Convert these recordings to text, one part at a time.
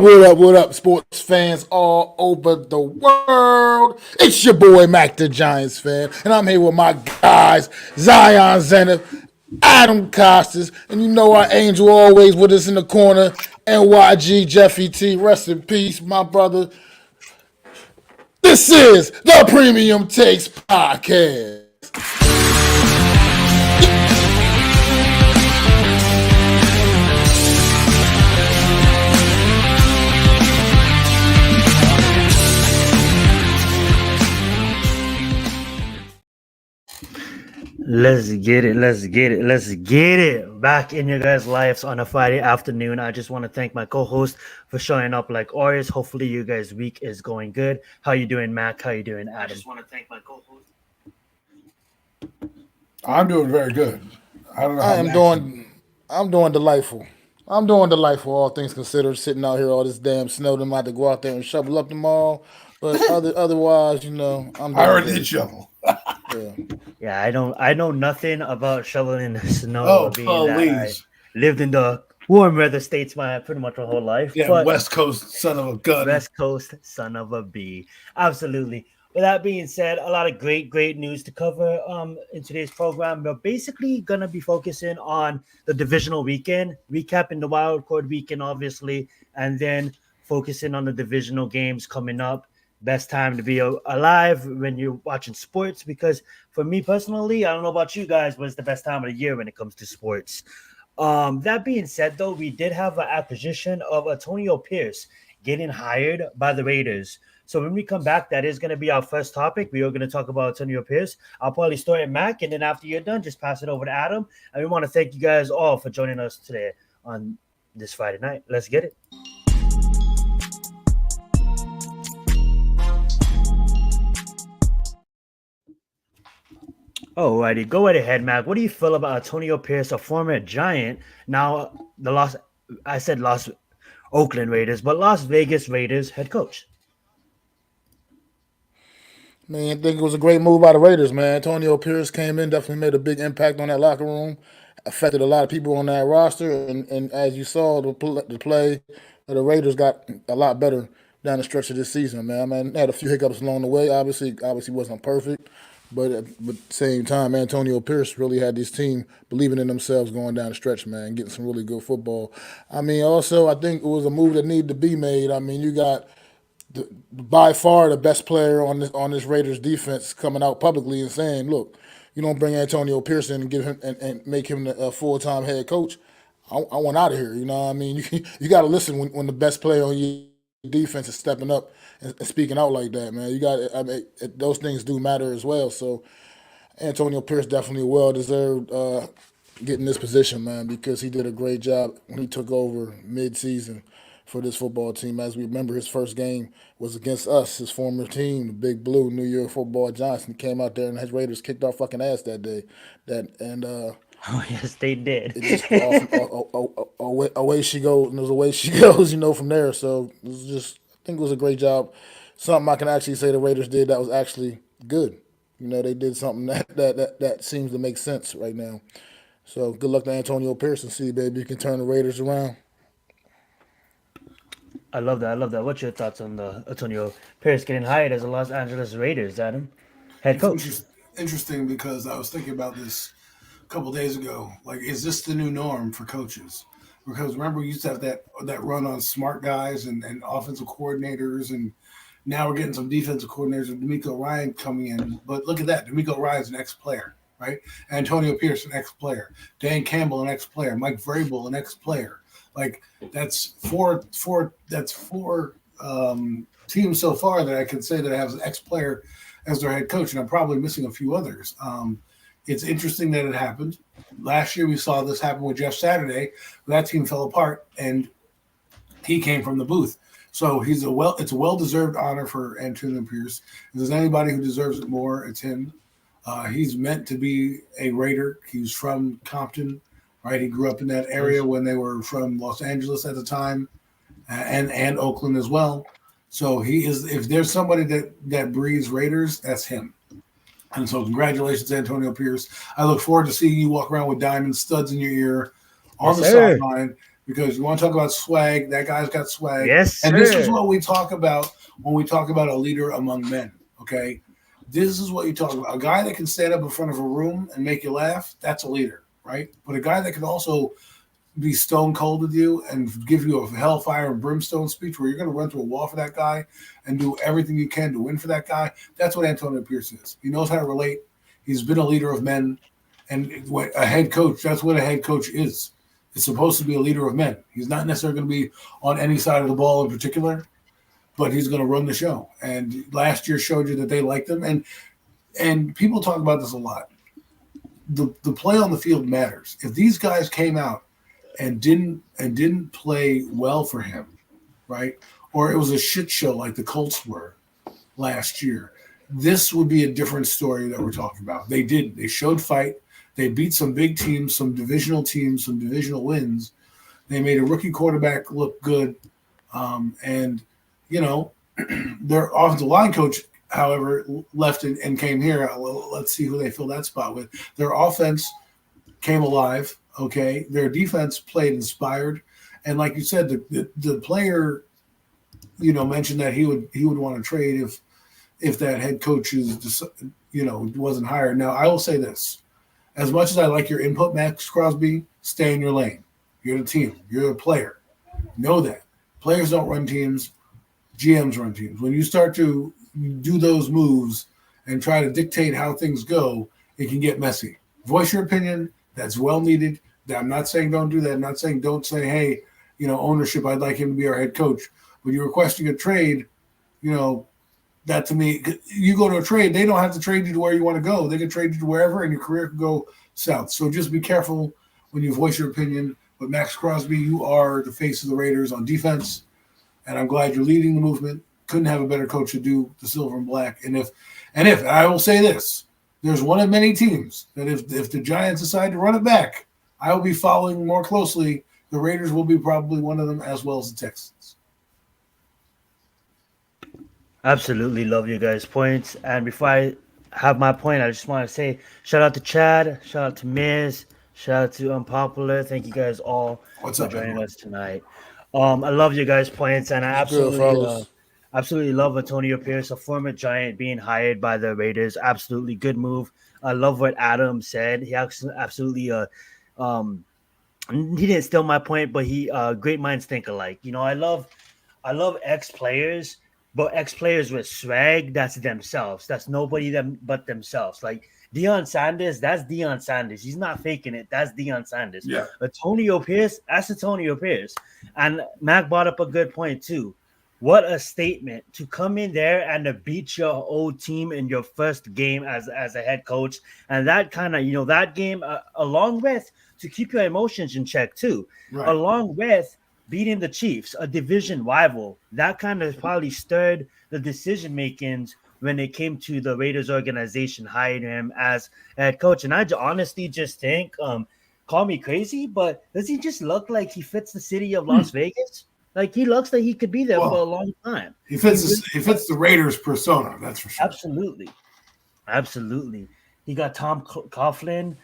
What up, sports fans all over the world? It's your boy Mac the Giants fan, and I'm here with my guys, Zion Zenith, Adam Costas, and you know our angel always with us in the corner, NYG Jeffy T. Rest in peace, my brother. This is the Premium Takes Podcast. Let's get it. Back in your guys' lives on a Friday afternoon. I just want to thank my co-host for showing up like always. Hopefully you guys' week is going good. How you doing, Mac? How you doing, Adam? I just want to thank my co-host. I'm doing very good. I don't know how I'm doing delightful. I'm doing delightful, all things considered, sitting out here all this damn snow. Them about to go out there and shovel up tomorrow. But otherwise, I'm doing I already good. did shovel. Yeah, I know nothing about shoveling snow. Oh, being please. That I lived in the warm weather states pretty much my whole life. Yeah, but West Coast son of a gun. West Coast son of a bee. Absolutely. With that being said, a lot of great news to cover in today's program. We're basically gonna be focusing on the divisional weekend, recapping the wild card weekend, obviously, and then focusing on the divisional games coming up. Best time to be alive when you're watching sports, because for me personally, I don't know about you guys, but it's the best time of the year when it comes to sports. That being said, though, we did have an acquisition of Antonio Pierce getting hired by the Raiders. So when we come back, that is going to be our first topic. We are going to talk about Antonio Pierce. I'll probably start at Mac, and then after you're done, just pass it over to Adam. And we want to thank you guys all for joining us today on this Friday night. Let's get it. Alrighty, go right ahead, Mac. What do you feel about Antonio Pierce, a former Giant, now the Los Oakland Raiders, but Las Vegas Raiders head coach? Man, I think it was a great move by the Raiders, man. Antonio Pierce came in, definitely made a big impact on that locker room, affected a lot of people on that roster, and as you saw, the play of the Raiders got a lot better down the stretch of this season, man. I mean, had a few hiccups along the way. Obviously wasn't perfect, but at the same time, Antonio Pierce really had this team believing in themselves going down the stretch, man, getting some really good football. I mean, also, I think it was a move that needed to be made. I mean, you got by far the best player on this Raiders defense coming out publicly and saying, "Look, you don't bring Antonio Pearson and give him and make him a full-time head coach. I want out of here." You know what I mean? You got to listen when the best player on your defense is stepping up and speaking out like that, man. Those things do matter as well. So Antonio Pierce definitely well deserved getting this position, man, because he did a great job when he took over mid-season for this football team. As we remember, his first game was against us, his former team, the Big Blue New York Football Giants, and came out there and his Raiders kicked our fucking ass that day. Oh yes, they did. It just away she goes, and there's a way she goes, from there. So it was just, I think it was a great job. Something I can actually say the Raiders did that was actually good. They did something that seems to make sense right now. So good luck to Antonio Pierce, and see, baby, you can turn the Raiders around. I love that. What's your thoughts on the Antonio Pierce getting hired as a Los Angeles Raiders, Adam? Head coach. It's interesting because I was thinking about this a couple days ago. Like, is this the new norm for coaches? Because remember, we used to have that run on smart guys and offensive coordinators, and now we're getting some defensive coordinators with D'Amico Ryan coming in. But look at that. D'Amico Ryan's an ex-player, right? Antonio Pierce, an ex-player. Dan Campbell, an ex-player. Mike Vrabel, an ex-player. Like, that's four teams so far that I could say that has an ex-player as their head coach, and I'm probably missing a few others. It's interesting that it happened. Last year we saw this happen with Jeff Saturday. That team fell apart, and he came from the booth. So it's a well-deserved honor for Antonio Pierce. If there's anybody who deserves it more, it's him. He's meant to be a Raider. He's from Compton. Right, he grew up in that area when they were from Los Angeles at the time, and Oakland as well. So he is. If there's somebody that breathes Raiders, that's him. And so congratulations, Antonio Pierce. I look forward to seeing you walk around with diamond studs in your ear on the sideline, because you want to talk about swag. That guy's got swag. Yes, and this is sir. what we talk about when we talk about a leader among men. Okay, this is what you talk about. A guy that can stand up in front of a room and make you laugh. That's a leader, right? But a guy that can also be stone cold with you and give you a hellfire and brimstone speech where you're going to run to a wall for that guy and do everything you can to win for that guy. That's what Antonio Pierce is. He knows how to relate. He's been a leader of men, and a head coach, that's what a head coach is. It's supposed to be a leader of men. He's not necessarily going to be on any side of the ball in particular, but he's going to run the show. And last year showed you that they liked him. And people talk about this a lot. The play on the field matters. If these guys came out and didn't play well for him, right? Or it was a shit show like the Colts were last year, this would be a different story that we're talking about. They did. They showed fight. They beat some big teams, some divisional teams, some divisional wins. They made a rookie quarterback look good. And, their offensive line coach, however, left and came here. Well, let's see who they fill that spot with. Their offense came alive. Okay, their defense played inspired, and like you said, the player, mentioned that he would want to trade if that head coach wasn't hired. Now, I will say this: as much as I like your input, Max Crosby, stay in your lane. You're the team. You're a player. Know that players don't run teams; GMs run teams. When you start to do those moves and try to dictate how things go, it can get messy. Voice your opinion. That's well needed. I'm not saying don't do that. I'm not saying don't say, hey, ownership, I'd like him to be our head coach. When you're requesting a trade, that to me, you go to a trade, they don't have to trade you to where you want to go. They can trade you to wherever and your career can go south. So just be careful when you voice your opinion. But Max Crosby, you are the face of the Raiders on defense, and I'm glad you're leading the movement. Couldn't have a better coach to do the silver and black. And if I will say this, there's one of many teams that if the Giants decide to run it back, I will be following more closely. The Raiders will be probably one of them, as well as the Texans. Absolutely love you guys' points. And before I have my point, I just want to say shout out to Chad, shout out to Miz, shout out to Unpopular. Thank you guys all for joining us tonight. I love you guys' points, and I absolutely love Antonio Pierce, a former Giant, being hired by the Raiders. Absolutely good move. I love what Adam said. He absolutely he didn't steal my point, but he great minds think alike. I love ex-players, but ex-players with swag, that's themselves. That's nobody but themselves. Like Deion Sanders, that's Deion Sanders. He's not faking it. That's Deion Sanders. Yeah. Antonio Pierce, that's Antonio Pierce. And Mac brought up a good point too. What a statement to come in there and to beat your old team in your first game as a head coach. And that kind of, that game, along with to keep your emotions in check too, right, along with beating the Chiefs, a division rival, that kind of probably stirred the decision makings when it came to the Raiders organization hiring him as head coach. And I honestly just think, call me crazy, but does he just look like he fits the city of Las Vegas? Like he looks like he could be there for a long time. He fits the Raiders persona, that's for sure. Absolutely. He got Tom Coughlin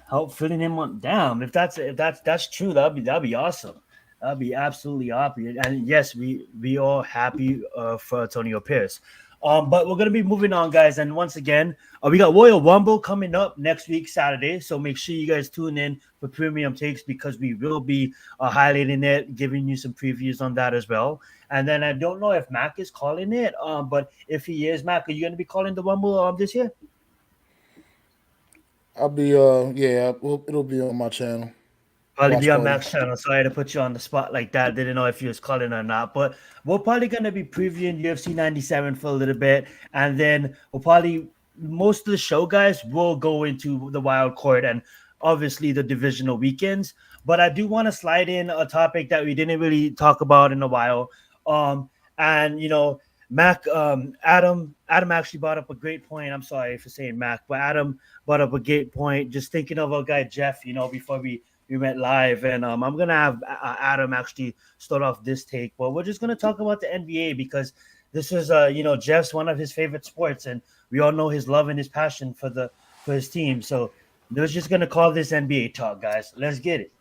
help filling him on down. If that's true, that'd be awesome. That'd be absolutely happy. And yes, we all happy for Antonio Pierce. But we're gonna be moving on, guys. And once again, we got Royal Rumble coming up next week, Saturday. So make sure you guys tune in for Premium Takes because we will be highlighting it, giving you some previews on that as well. And then I don't know if Mac is calling it, but if he is, Mac, are you gonna be calling the Rumble this year? I'll be it'll be on my channel. Probably be on Mac's channel. Sorry to put you on the spot like that. Didn't know if you was calling or not. But we're probably going to be previewing UFC 97 for a little bit. And then most of the show, guys, will go into the wild card and obviously the divisional weekends. But I do want to slide in a topic that we didn't really talk about in a while. Mac, Adam actually brought up a great point. I'm sorry for saying Mac, but Adam brought up a great point. Just thinking of our guy, Jeff, before we went live, and I'm gonna have Adam actually start off this take, but we're just gonna talk about the NBA because this is Jeff's one of his favorite sports, and we all know his love and his passion for his team. So we're just gonna call this NBA talk, guys. Let's get it.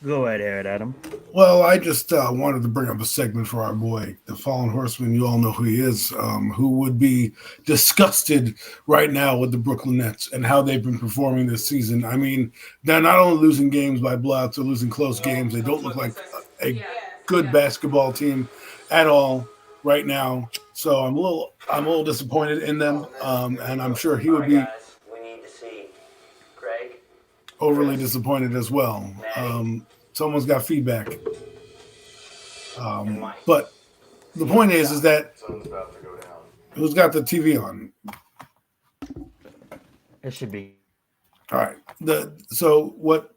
Go right ahead, Adam. Well, I just wanted to bring up a segment for our boy, the Fallen Horseman. You all know who he is, who would be disgusted right now with the Brooklyn Nets and how they've been performing this season. I mean, they're not only losing games by blowouts, they're losing close games. They don't look like a good basketball team at all right now. So I'm a little disappointed in them, and I'm sure he would be overly disappointed as well. Someone's got feedback. But the point is that who's got the TV on? It should be. All right. So what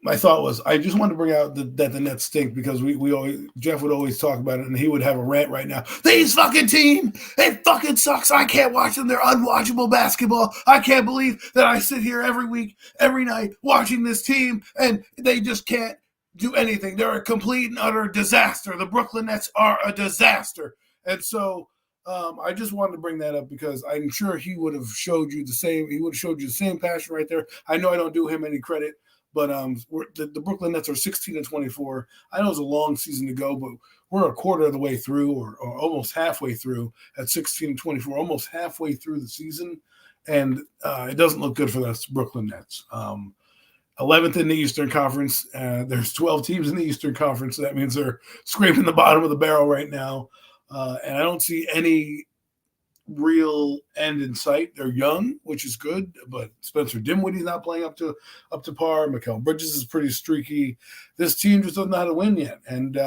my thought was, I just wanted to bring out that the Nets stink because we always, Jeff would always talk about it and he would have a rant right now. These fucking team, it fucking sucks. I can't watch them. They're unwatchable basketball. I can't believe that I sit here every week, every night watching this team and they just can't do anything. They're a complete and utter disaster. The Brooklyn Nets are a disaster. And so I just wanted to bring that up because I'm sure he would have showed you the same. He would have showed you the same passion right there. I know I don't do him any credit. But the Brooklyn Nets are 16-24. I know it's a long season to go, but we're a quarter of the way through or almost halfway through at 16-24, almost halfway through the season. And it doesn't look good for the Brooklyn Nets. 11th in the Eastern Conference. There's 12 teams in the Eastern Conference. So that means they're scraping the bottom of the barrel right now. And I don't see any real end in sight. They're young, which is good, but Spencer Dinwiddie's not playing up to par. Mikal Bridges is pretty streaky. This team just doesn't know how to win yet, and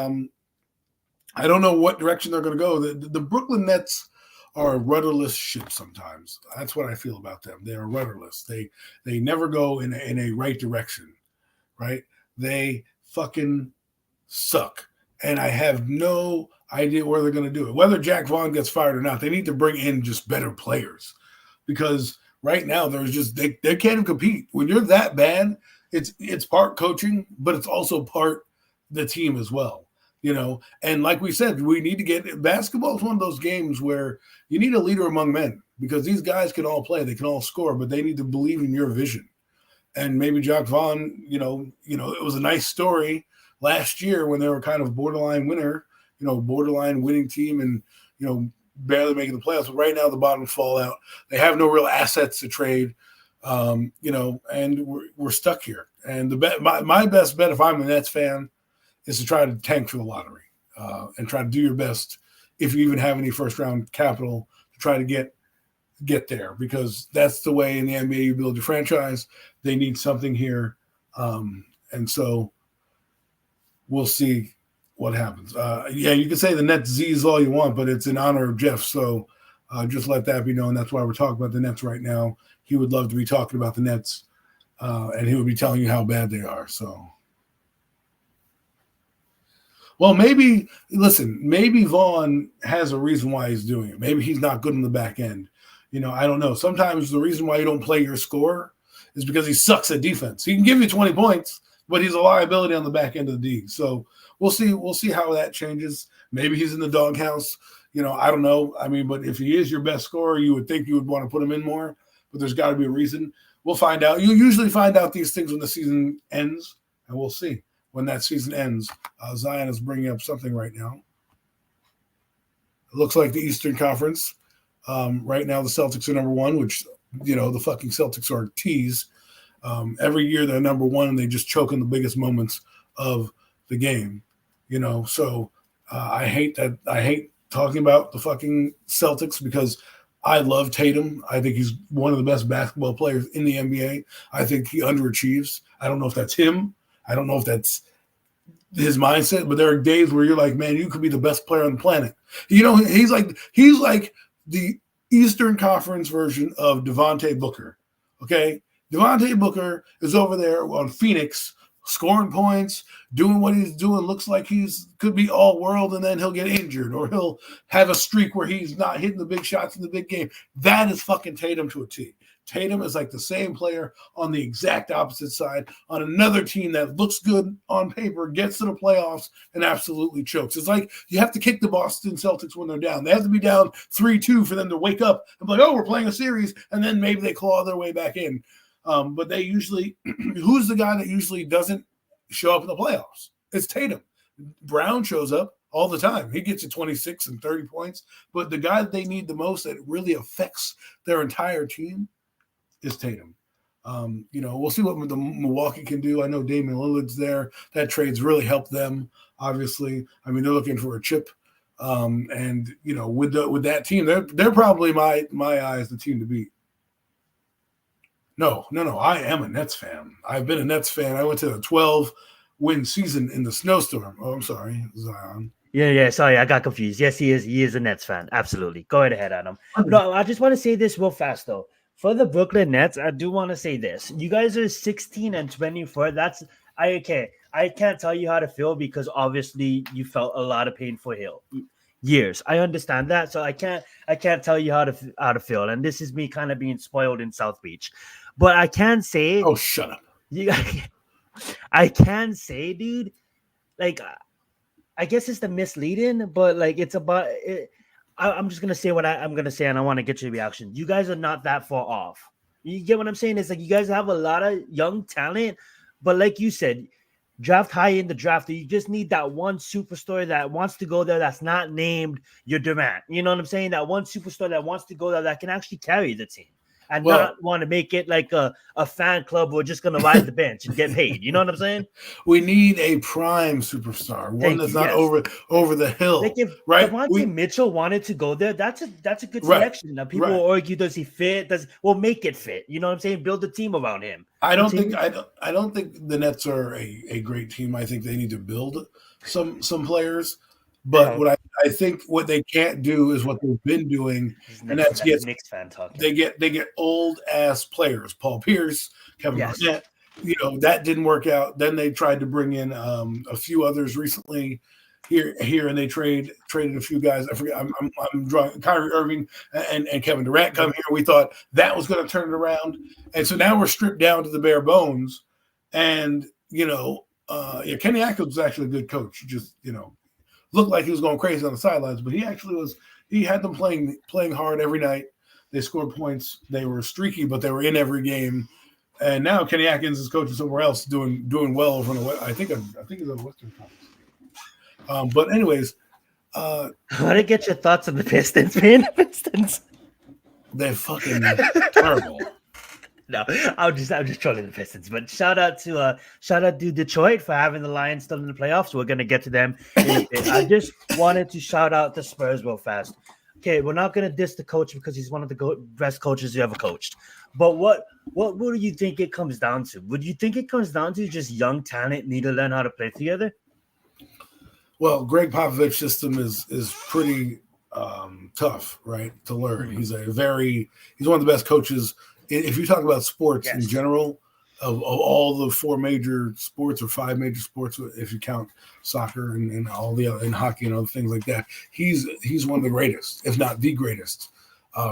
I don't know what direction they're going to go. The Brooklyn Nets are a rudderless ship sometimes. That's what I feel about them. They're rudderless. They never go in a right direction, right? They fucking suck, and I have no idea where they're going to do it. Whether Jack Vaughn gets fired or not, they need to bring in just better players because right now there's just they can't even compete. When you're that bad, it's part coaching, but it's also part the team as well, you know. And like we said, we need to get basketball is one of those games where you need a leader among men because these guys can all play, they can all score, but they need to believe in your vision. And maybe Jack Vaughn, you know, it was a nice story last year when they were kind of borderline winning team and, barely making the playoffs. But right now the bottom fall out. They have no real assets to trade, and we're stuck here. And my best bet if I'm a Nets fan is to try to tank for the lottery and try to do your best if you even have any first-round capital to try to get there because that's the way in the NBA you build your franchise. They need something here. And so we'll see what happens. You can say the Nets Z's all you want, but it's in honor of Jeff. So just let that be known. That's why we're talking about the Nets right now. He would love to be talking about the Nets, and he would be telling you how bad they are. So, well, maybe Vaughn has a reason why he's doing it. Maybe he's not good in the back end. I don't know. Sometimes the reason why you don't play your scorer is because he sucks at defense. He can give you 20 points, but he's a liability on the back end of the D. So we'll see. We'll see how that changes. Maybe he's in the doghouse. I don't know. I mean, but if he is your best scorer, you would think you would want to put him in more. But there's got to be a reason. We'll find out. You usually find out these things when the season ends, and we'll see when that season ends. Zion is bringing up something right now. It looks like the Eastern Conference. Right now, the Celtics are number one, which, the fucking Celtics are a tease. Every year they're number one and they just choke in the biggest moments of the game, So I hate that. I hate talking about the fucking Celtics because I love Tatum. I think he's one of the best basketball players in the NBA. I think he underachieves. I don't know if that's him. I don't know if that's his mindset, but there are days where you're like, man, you could be the best player on the planet. He's like the Eastern Conference version of Devontae Booker. Okay. Devontae Booker is over there on Phoenix scoring points, doing what he's doing, looks like could be all world, and then he'll get injured or he'll have a streak where he's not hitting the big shots in the big game. That is fucking Tatum to a T. Tatum is like the same player on the exact opposite side on another team that looks good on paper, gets to the playoffs, and absolutely chokes. It's like you have to kick the Boston Celtics when they're down. They have to be down 3-2 for them to wake up and be like, oh, we're playing a series, and then maybe they claw their way back in. But they usually, who's the guy that usually doesn't show up in the playoffs? It's Tatum. Brown shows up all the time. He gets you 26 and 30 points. But the guy that they need the most that really affects their entire team is Tatum. We'll see what the Milwaukee can do. I know Damian Lillard's there. That trade's really helped them, obviously. I mean, they're looking for a chip. With that team, they're probably my eyes the team to beat. No. I am a Nets fan. I've been a Nets fan. I went to the 12-win season in the snowstorm. Oh, I'm sorry, Zion. Yeah. Sorry, I got confused. Yes, he is. He is a Nets fan. Absolutely. Go right ahead, Adam. No, I just want to say this real fast though. For the Brooklyn Nets, I do want to say this. You guys are 16 and 24. I can't tell you how to feel because obviously you felt a lot of pain for years. I understand that, so I can't tell you how to feel. And this is me kind of being spoiled in South Beach. But I can say, oh, shut up. I can say, dude, like, I guess it's the misleading, but like, it's about it. I'm just gonna say what I'm gonna say, and I want to get your reaction. You guys are not that far off. You get what I'm saying? It's like you guys have a lot of young talent, but like you said, draft high in the draft. You just need that one superstar that wants to go there that's not named your Durant. You know what I'm saying? That one superstar that wants to go there that can actually carry the team and not want to make it like a fan club who are just going to ride the bench and get paid. You know what I'm saying? We need a prime superstar, one that's not over the hill. Like if right? Devontae Mitchell wanted to go there, that's a good selection. Now people will argue, does he fit? Make it fit. You know what I'm saying? Build a team around him. I don't think the Nets are a great team. I think they need to build some players. But what I think what they can't do is what they've been doing, and that's Knicks fan talking. They get old ass players. Paul Pierce, Kevin Garnett. That didn't work out. Then they tried to bring in a few others recently here, and they traded a few guys. I forget. I'm drawing Kyrie Irving and Kevin Durant come here. We thought that was going to turn it around, and so now we're stripped down to the bare bones. And Kenny Atkins was actually a good coach. He just looked like he was going crazy on the sidelines, but he actually was. He had them playing hard every night. They scored points. They were streaky, but they were in every game. And now Kenny Atkins is coaching somewhere else, doing well over in I think he's on the Western Conference. But anyways, I want to get your thoughts on the Pistons, man. The Pistons. They're fucking terrible. No, I'm just trolling the Pistons. But shout out to Detroit for having the Lions still in the playoffs. We're gonna get to them in a bit. I just wanted to shout out the Spurs real fast. Okay, we're not gonna diss the coach because he's one of the best coaches you ever coached. But what do you think it comes down to? Would you think it comes down to just young talent need to learn how to play together? Well, Greg Popovich's system is pretty tough, right, to learn. He's one of the best coaches. If you talk about sports in general, of all the 4 major sports or 5 major sports, if you count soccer and all the other, and hockey and other things like that, he's one of the greatest, if not the greatest.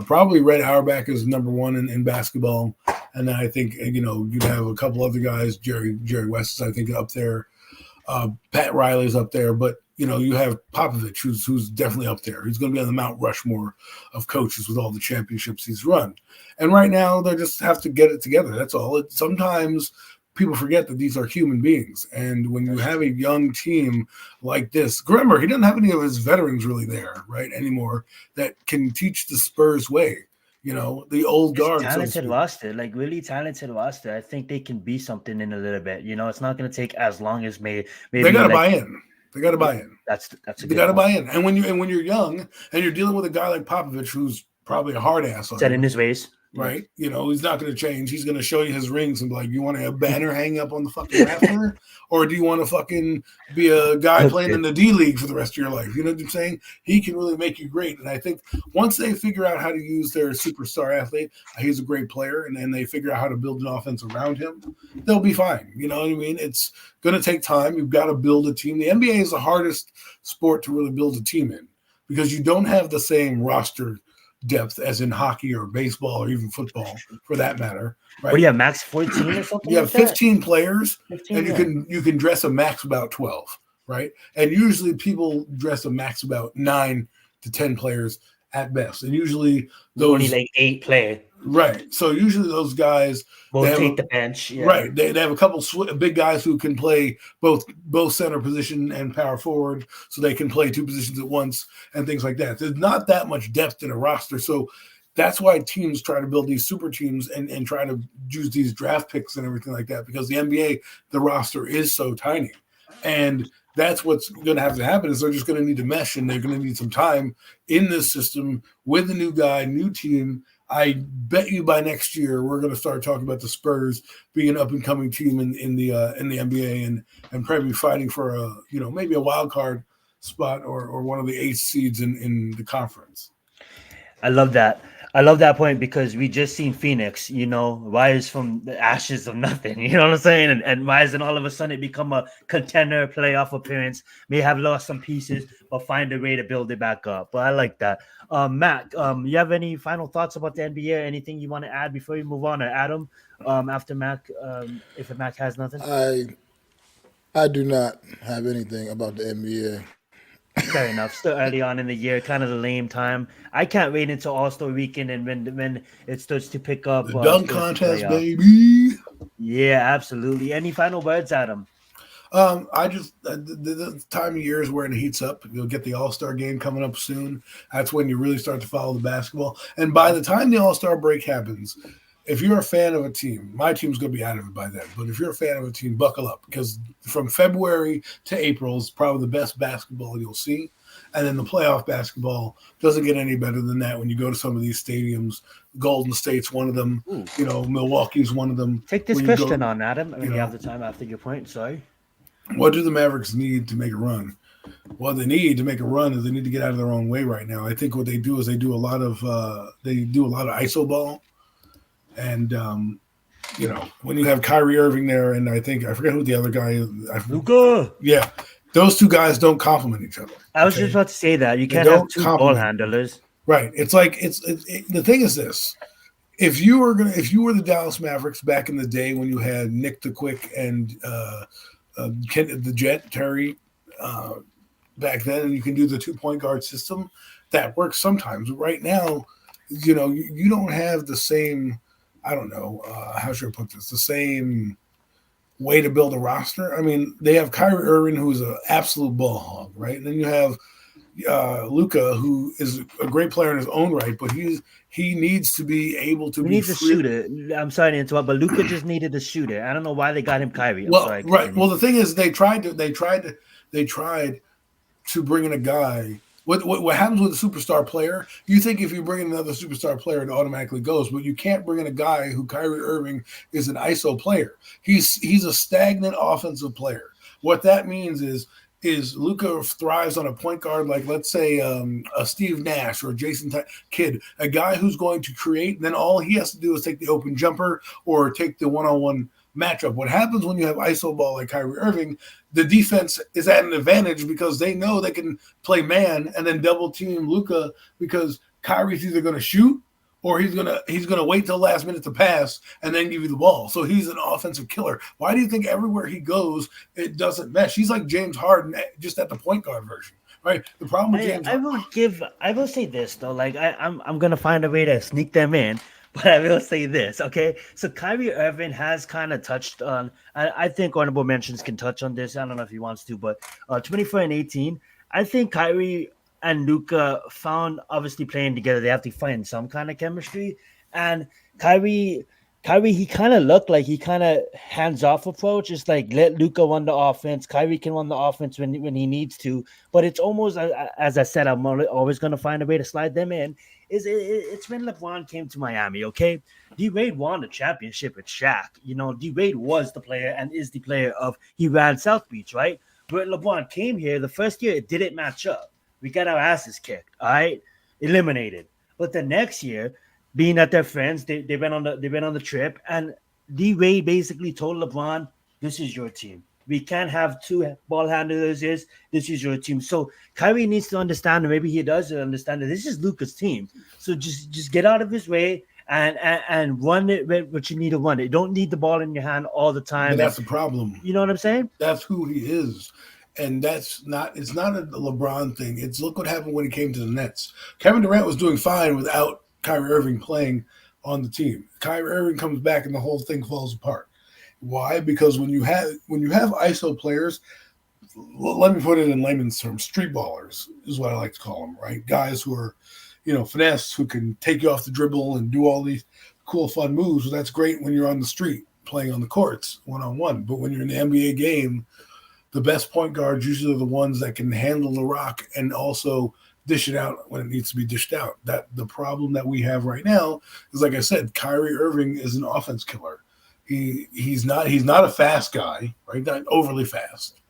Probably Red Auerbach is number 1 in basketball, and then I think you'd have a couple other guys. Jerry West is I think up there. Pat Riley's up there, but you have Popovich, who's definitely up there. He's going to be on the Mount Rushmore of coaches with all the championships he's run. And right now, they just have to get it together. That's all. Sometimes people forget that these are human beings. And when you have a young team like this, remember, he doesn't have any of his veterans really there, right, anymore that can teach the Spurs way. The old guard. Talented roster, like really talented roster. I think they can be something in a little bit. It's not going to take as long as maybe they got to buy in. They got to buy in. That's they got to buy in. And when you're young and you're dealing with a guy like Popovich, who's probably a hard ass, set in his ways, right? He's not going to change. He's going to show you his rings and be like, "You want to have a banner hang up on the fucking rafter, or do you want to fucking be a guy playing in the D League for the rest of your life?" You know what I'm saying? He can really make you great. And I think once they figure out how to use their superstar athlete, he's a great player, and then they figure out how to build an offense around him, they'll be fine. You know what I mean? It's going to take time. You've got to build a team. The NBA is the hardest sport to really build a team in because you don't have the same roster depth as in hockey or baseball or even football for that matter. Right? What do you have, max 14 or something? You have 15 players, 15, and you can dress a max about 12, right? And usually people dress a max about 9 to 10 players at best. And usually those only like 8 play. Right. So usually those guys Will take the bench. Yeah. Right. They have a couple big guys who can play both center position and power forward, so they can play two positions at once and things like that. There's not that much depth in a roster, so that's why teams try to build these super teams and try to use these draft picks and everything like that, because the NBA, the roster is so tiny. And that's what's going to have to happen is they're just going to need to mesh, and they're going to need some time in this system with a new guy, new team. I bet you by next year we're going to start talking about the Spurs being an up and coming team in the NBA and probably fighting for maybe a wild card spot or one of the 8 seeds in the conference. I love that. I love that point because we just seen Phoenix, rise from the ashes of nothing. You know what I'm saying? And rise, and all of a sudden it become a contender, playoff appearance. May have lost some pieces, but find a way to build it back up. But I like that. Mac, you have any final thoughts about the NBA? Anything you want to add before we move on? Or Adam, after Mac, if Mac has nothing? I do not have anything about the NBA. Fair enough. Still early on in the year, kind of the lame time. I can't wait until All-Star Weekend and when it starts to pick up. The dunk contest, baby. Yeah, absolutely. Any final words, Adam? I just the time of year is where it heats up. You'll get the All-Star game coming up soon. That's when you really start to follow the basketball. And by the time the All-Star break happens, if you're a fan of a team, my team's going to be out of it by then. But if you're a fan of a team, buckle up, because from February to April is probably the best basketball you'll see. And then the playoff basketball doesn't get any better than that when you go to some of these stadiums. Golden State's one of them. Ooh. Milwaukee's one of them. Take this question on, Adam. You have the time after your point. Sorry. What do the Mavericks need to make a run? What they need to make a run is they need to get out of their own way right now. I think what they do is they do a lot of ISO ball. And, when you have Kyrie Irving there, and I forget who the other guy is. Luka. Yeah. Those two guys don't complement each other. I was just about to say that. You can't have two ball handlers. Right. It's like the thing is this. If you were the Dallas Mavericks back in the day when you had Nick the Quick and the Jet Terry back then, and you can do the 2-point guard system, that works sometimes. But right now, you don't have the same. I don't know how should I put this. The same way to build a roster. I mean, they have Kyrie Irving, who's an absolute ball hog, right? And then you have Luka, who is a great player in his own right, but he needs to be able to. He needs a shooter. I'm sorry to interrupt, but Luka just needed a shooter. I don't know why they got him Kyrie. Right. Well, the thing is, they tried to bring in a guy. What happens with a superstar player? You think if you bring in another superstar player, it automatically goes, but you can't bring in a guy who Kyrie Irving is an ISO player. He's a stagnant offensive player. What that means is Luka thrives on a point guard like, let's say, a Steve Nash or Jason Kidd, a guy who's going to create. Then all he has to do is take the open jumper or take the one-on-one matchup. What happens when you have ISO ball like Kyrie Irving, the defense is at an advantage because they know they can play man and then double team Luka, because Kyrie's either going to shoot or he's gonna wait till the last minute to pass and then give you the ball. So he's an offensive killer. Why do you think everywhere he goes it doesn't mesh? He's like James Harden, just at the point guard version, right? The problem with James I will say this though, like I'm gonna find a way to sneak them in. But I will say this, okay? So Kyrie Irving has kind of touched on, I think honorable mentions can touch on this. I don't know if he wants to, but 24 and 18, I think Kyrie and Luka found, obviously playing together, they have to find some kind of chemistry. And Kyrie, he kind of looked like he kind of hands-off approach. It's like, let Luka run the offense. Kyrie can run the offense when he needs to. But it's almost, as I said, I'm always going to find a way to slide them in. It's when LeBron came to Miami, okay? D-Wade won the championship with Shaq. D-Wade was the player and is the player of he ran South Beach, right? But LeBron came here, the first year it didn't match up. We got our asses kicked, all right? Eliminated. But the next year, being that they're friends, they went on the trip, and D-Wade basically told LeBron, this is your team. We can't have two ball handlers. This is your team. So Kyrie needs to understand, or maybe he does understand, that this is Luka's team. So just get out of his way and run it what you need to run it. You don't need the ball in your hand all the time. But that's the problem. You know what I'm saying? That's who he is. And it's not a LeBron thing. It's look what happened when he came to the Nets. Kevin Durant was doing fine without Kyrie Irving playing on the team. Kyrie Irving comes back and the whole thing falls apart. Why? Because when you have ISO players, let me put it in layman's terms, street ballers is what I like to call them, right? Guys who are, finesse, who can take you off the dribble and do all these cool, fun moves. Well, that's great when you're on the street playing on the courts one-on-one. But when you're in the NBA game, the best point guards usually are the ones that can handle the rock and also dish it out when it needs to be dished out. That the problem that we have right now is, like I said, Kyrie Irving is an offense killer. He's not a fast guy, right? Not overly fast,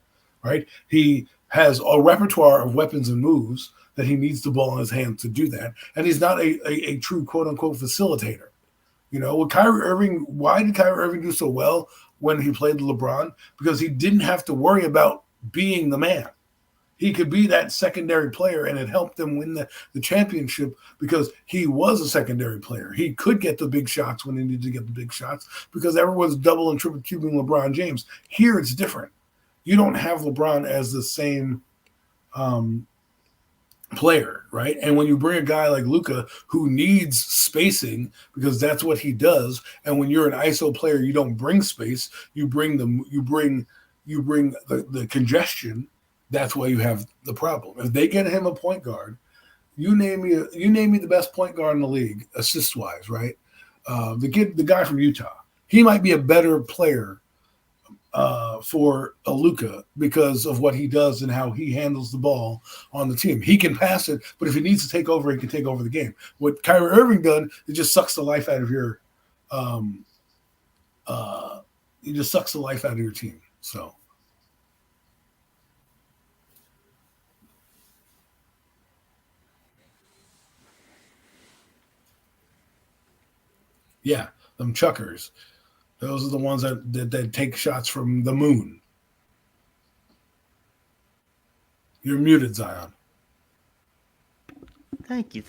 right? He has a repertoire of weapons and moves that he needs the ball in his hand to do that. And he's not a true quote-unquote facilitator. With Kyrie Irving, why did Kyrie Irving do so well when he played LeBron? Because he didn't have to worry about being the man. He could be that secondary player, and it helped them win the championship because he was a secondary player. He could get the big shots when he needed to get the big shots because everyone's double and triple cubing LeBron James. Here it's different. You don't have LeBron as the same player, right? And when you bring a guy like Luka who needs spacing because that's what he does, and when you're an ISO player, you don't bring space, you bring the congestion. That's why you have the problem. If they get him a point guard, you name me the best point guard in the league, assist wise, right? The guy from Utah, he might be a better player for a Luka because of what he does and how he handles the ball on the team. He can pass it, but if he needs to take over, he can take over the game. What Kyrie Irving done, it just sucks the life out of your team. So yeah, them chuckers. Those are the ones that take shots from the moon. You're muted, Zion. Thank you.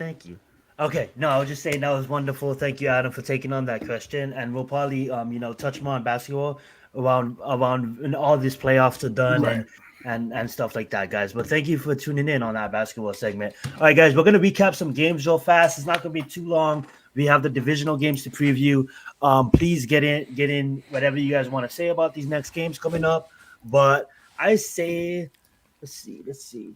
Okay, no, I was just saying that was wonderful. Thank you, Adam, for taking on that question, and we'll probably touch more on basketball around when all these playoffs are done, Right. and stuff like that, guys. But thank you for tuning in on that basketball segment. All right, guys, we're gonna recap some games real fast. It's not gonna be too long. We have the divisional games to preview. Please get in whatever you guys want to say about these next games coming up. But I say, let's see.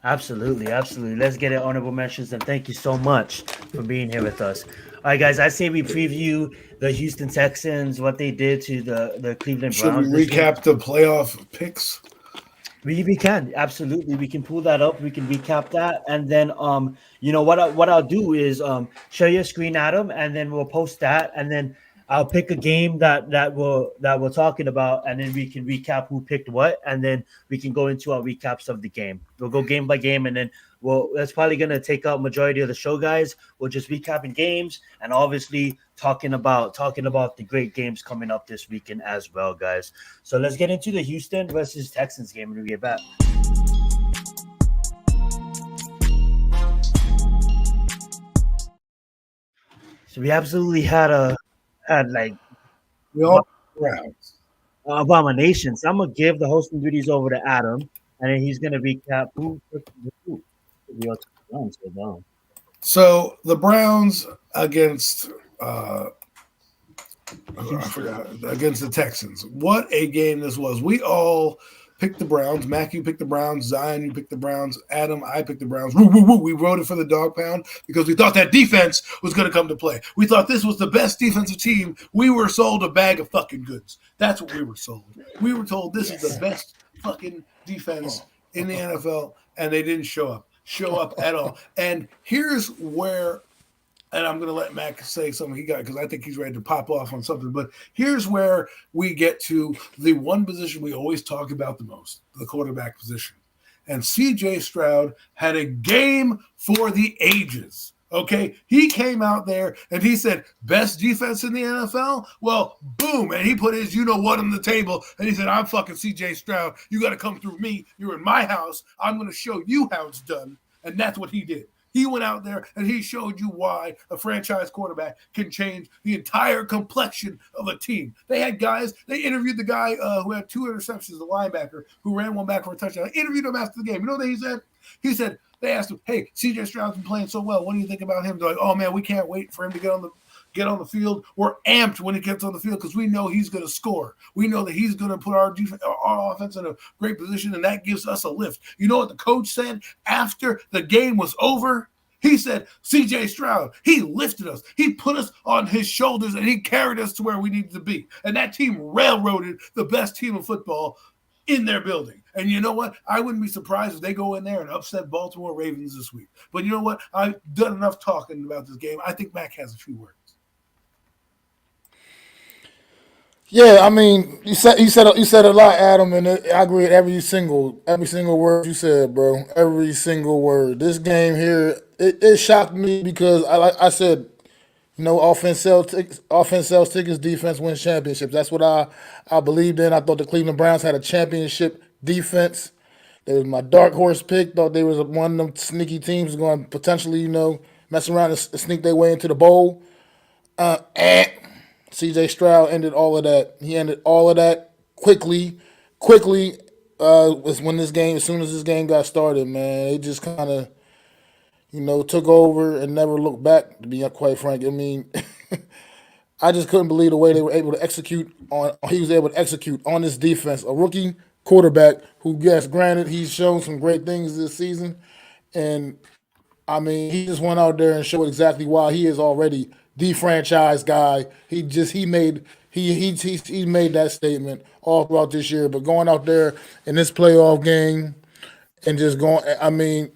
Absolutely. Let's get it. Honorable mentions, and thank you so much for being here with us. All right, guys, I say we preview the Houston Texans, what they did to the Cleveland Browns. Should we recap the playoff picks? We can, absolutely. We can pull that up. We can recap that, and then what I'll do is share your screen, Adam, and then we'll post that, and then I'll pick a game that we're talking about, and then we can recap who picked what, and then we can go into our recaps of the game. We'll go game by game, and then that's probably gonna take up majority of the show, guys. We'll just recapping games and obviously talking about the great games coming up this weekend as well, guys. So let's get into the Houston versus Texans game when we get back. So we absolutely had We all rounds. abominations. I'm gonna give the hosting duties over to Adam, and then he's gonna recap who. So the Browns against against the Texans. What a game this was. We all picked the Browns. Mac, you picked the Browns. Zion, you picked the Browns. Adam, I picked the Browns. Woo, woo, woo. We voted for the dog pound because we thought that defense was going to come to play. We thought this was the best defensive team. We were sold a bag of fucking goods. That's what we were sold. We were told this is the best fucking defense in the NFL, and they didn't show up at all. And here's where, and I'm going to let Mac say something he got because I think he's ready to pop off on something. But here's where we get to the one position we always talk about the most, the quarterback position. And CJ Stroud had a game for the ages. Okay, he came out there and he said, best defense in the NFL? Well, boom, and he put his you-know-what on the table, and he said, I'm fucking CJ Stroud. You got to come through me. You're in my house. I'm going to show you how it's done, and that's what he did. He went out there and he showed you why a franchise quarterback can change the entire complexion of a team. They had guys, they interviewed the guy who had 2 interceptions, the linebacker, who ran one back for a touchdown. They interviewed him after the game. You know what he said? He said, they asked him, hey, CJ Stroud's been playing so well. What do you think about him? They're like, oh, man, we can't wait for him to get on the field. We're amped when he gets on the field because we know he's going to score. We know that he's going to put our offense in a great position, and that gives us a lift. You know what the coach said after the game was over? He said, CJ Stroud, he lifted us. He put us on his shoulders, and he carried us to where we needed to be. And that team railroaded the best team of football in their building. And you know what? I wouldn't be surprised if they go in there and upset Baltimore Ravens this week. But you know what? I've done enough talking about this game. I think Mac has a few words. Yeah, I mean, you said a lot, Adam, and I agree with every single word you said, bro. Every single word. This game here, it shocked me because, like I said, offense sells tickets, defense wins championships. That's what I believed in. I thought the Cleveland Browns had a championship defense. They was my dark horse pick. Thought they was one of them sneaky teams going to potentially, mess around and sneak their way into the bowl. CJ Stroud ended all of that. He ended all of that quickly. Was when as soon as this game got started, man, they just kind of, took over and never looked back, to be quite frank. I mean, I just couldn't believe the way they were able to execute on this defense. A rookie quarterback who, yes, granted, he's shown some great things this season. And, I mean, he just went out there and showed exactly why he is already the franchise guy. He made that statement all throughout this year. But going out there in this playoff game and just going, I mean,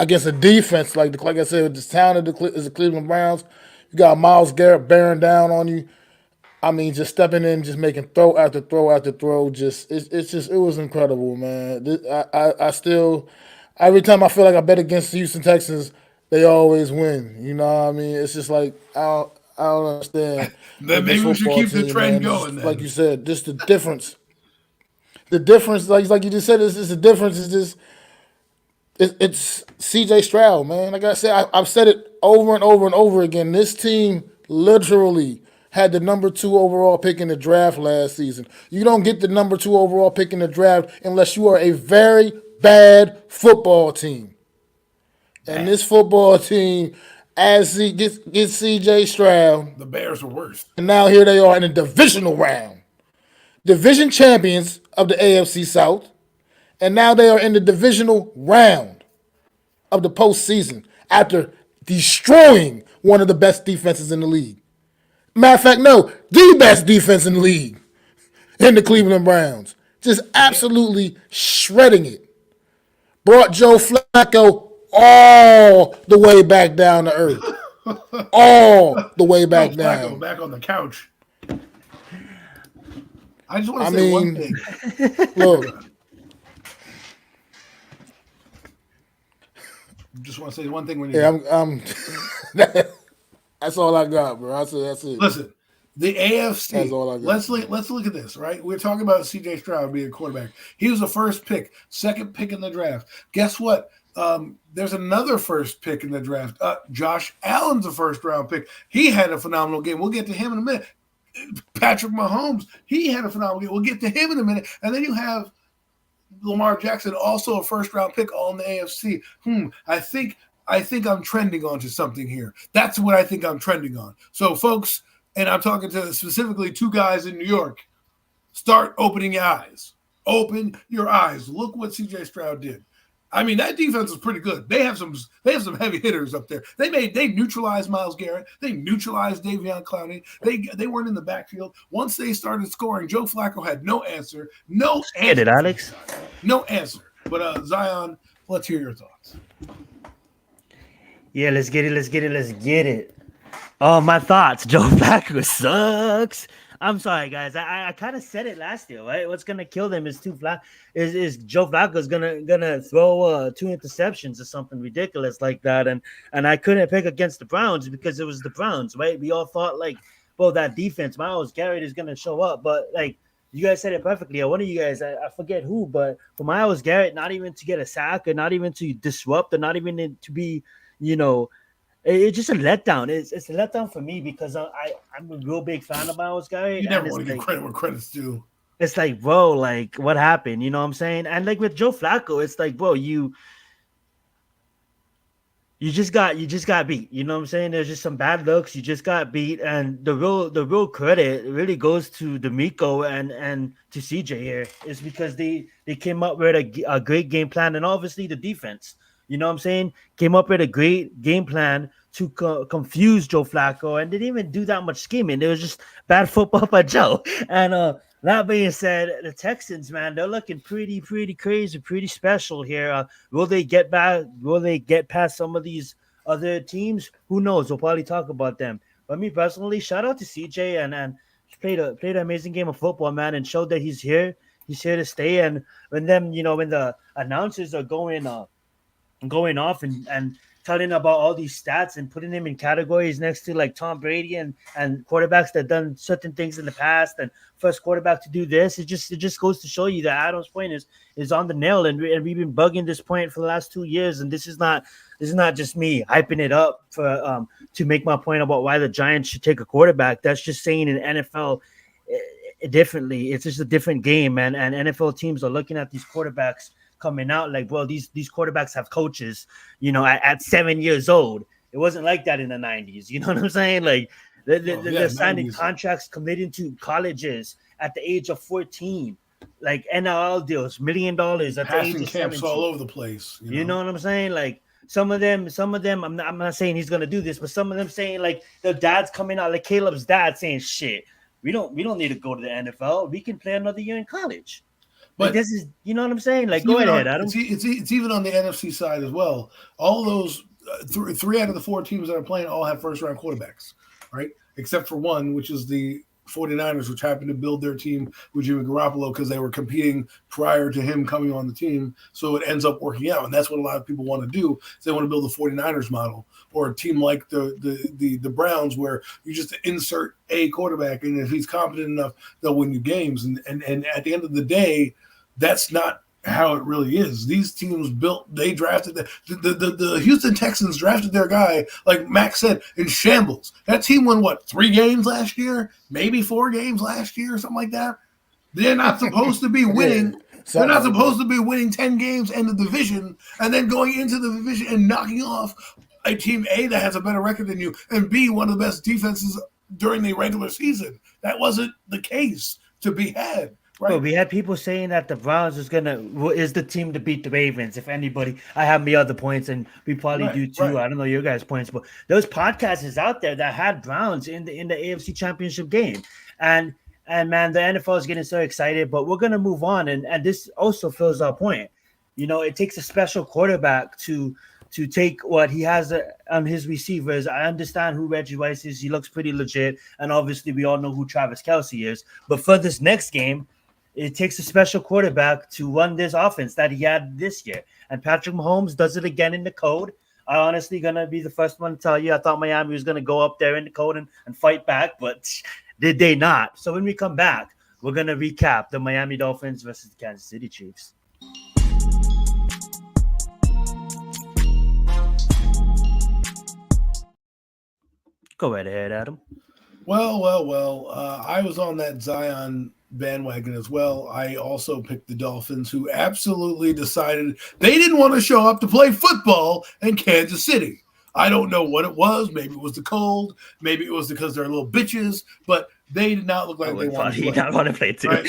against a defense like I said, with this talented as the Cleveland Browns, you got Myles Garrett bearing down on you. I mean, just stepping in, just making throw after throw after throw. It was incredible, man. I still, every time I feel like I bet against the Houston Texans, they always win. You know what I mean? It's just like I don't understand. Then maybe we should keep the trend going. Like you said, just the difference. The difference, like you just said, is the difference is just it's CJ Stroud, man. Like I said, I've said it over and over and over again. This team literally had the number 2 overall pick in the draft last season. You don't get the number 2 overall pick in the draft unless you are a very bad football team. And this football team, as he gets CJ Stroud, the Bears were worse. And now here they are in the divisional round. Division champions of the AFC South. And now they are in the divisional round of the postseason after destroying one of the best defenses in the league. Matter of fact, no, the best defense in the league in the Cleveland Browns. Just absolutely shredding it. Brought Joe Flacco all the way back down to earth. All the way back down. Back on the couch. I just want to say one thing. Look. Just want to say one thing when I'm that's all I got, bro. That's it. Listen, the AFC. That's all I got. Let's look at this, right? We're talking about CJ Stroud being a quarterback. He was the first pick, second pick in the draft. Guess what? There's another first pick in the draft. Josh Allen's a first-round pick. He had a phenomenal game. We'll get to him in a minute. Patrick Mahomes, he had a phenomenal game. We'll get to him in a minute. And then you have Lamar Jackson, also a first-round pick, all in the AFC. I think I'm trending onto something here. That's what I think I'm trending on. So, folks, and I'm talking to specifically 2 guys in New York, start opening your eyes. Open your eyes. Look what C.J. Stroud did. I mean, that defense is pretty good. They have some heavy hitters up there. They neutralized Myles Garrett. They neutralized Davion Clowney. They weren't in the backfield. Once they started scoring, Joe Flacco had no answer. No answer. Get it, Alex. No answer. But Zion, let's hear your thoughts. Yeah, let's get it. Oh, my thoughts. Joe Flacco sucks. I'm sorry, guys. I kind of said it last year, right? What's gonna kill them is Joe Flacco's gonna throw 2 interceptions or something ridiculous like that, and I couldn't pick against the Browns because it was the Browns, right? We all thought like, well, that defense, Myles Garrett is gonna show up, but like you guys said it perfectly. One of you guys, I forget who, but for Myles Garrett, not even to get a sack or not even to disrupt or not even to be, you know, it's just a letdown. It's a letdown for me because I'm a real big fan of Miles Garrett, You and never want to give credit where credit's due. it's like, bro, like what happened? You know what I'm saying? And like with Joe Flacco, it's like, bro, you just got beat. You know what I'm saying? There's just some bad looks. You just got beat, and the real credit really goes to D'Amico and to CJ here is because they came up with a great game plan, and obviously the defense. You know what I'm saying? Came up with a great game plan to confuse Joe Flacco, and didn't even do that much scheming. It was just bad football by Joe. And that being said, the Texans, man, they're looking pretty crazy, pretty special here. Will they get back? Will they get past some of these other teams? Who knows? We'll probably talk about them. But me personally, shout out to CJ and he played an amazing game of football, man, and showed that he's here. He's here to stay. And when the announcers are going off and telling about all these stats and putting him in categories next to like Tom Brady and quarterbacks that done certain things in the past and first quarterback to do this. It just goes to show you that Adam's point is on the nail, and we've been bugging this point for the last 2 years, and this is not just me hyping it up for to make my point about why the Giants should take a quarterback. That's just saying in NFL differently. It's just a different game, man. And NFL teams are looking at these quarterbacks coming out like, well, these quarterbacks have coaches, at 7 years old. It wasn't like that in the 90s. You know what I'm saying? Like they're signing 90s. contracts, committing to colleges at the age of 14, like NIL deals, $1 million at the age Passing of camps 17. all over the place. You know what I'm saying? Like some of them. I'm not saying he's gonna do this, but some of them saying like their dad's coming out, like Caleb's dad saying, "Shit, we don't need to go to the NFL. We can play another year in college." But this is, you know what I'm saying? Like, go ahead, Adam. It's even on the NFC side as well. All those three out of the four teams that are playing all have first round quarterbacks, right? Except for one, which is the 49ers, which happened to build their team with Jimmy Garoppolo because they were competing prior to him coming on the team. So it ends up working out. And that's what a lot of people want to do. Is they want to build the 49ers model or a team like the Browns where you just insert a quarterback. And if he's competent enough, they'll win you games. And at the end of the day, that's not how it really is. These teams they drafted the Houston Texans drafted their guy, like Max said, in shambles. That team won 3 games last year, maybe 4 games last year, or something like that. They're not supposed to be winning. They're not supposed to be winning 10 games in the division and then going into the division and knocking off a team A that has a better record than you and B, one of the best defenses during the regular season. That wasn't the case to be had. Right. Bro, we had people saying that the Browns is the team to beat the Ravens. If anybody, I have my other points, and we probably do too. Right. I don't know your guys' points, but those podcasts is out there that had Browns in the AFC Championship game, and man, the NFL is getting so excited. But we're gonna move on, and this also fills our point. It takes a special quarterback to take what he has on his receivers. I understand who Reggie Rice is; he looks pretty legit, and obviously we all know who Travis Kelce is. But for this next game, it takes a special quarterback to run this offense that he had this year. And Patrick Mahomes does it again in the code. I honestly going to be the first one to tell you, I thought Miami was going to go up there in the code and fight back, but did they not? So when we come back, we're going to recap the Miami Dolphins versus the Kansas City Chiefs. Go right ahead, Adam. Well. I was on that Zion bandwagon as well. I also picked the Dolphins, who absolutely decided they didn't want to show up to play football in Kansas City. I don't know what it was. Maybe it was the cold. Maybe it was because they're little bitches, but they did not look like they wanted to play. Not want to play too. Right?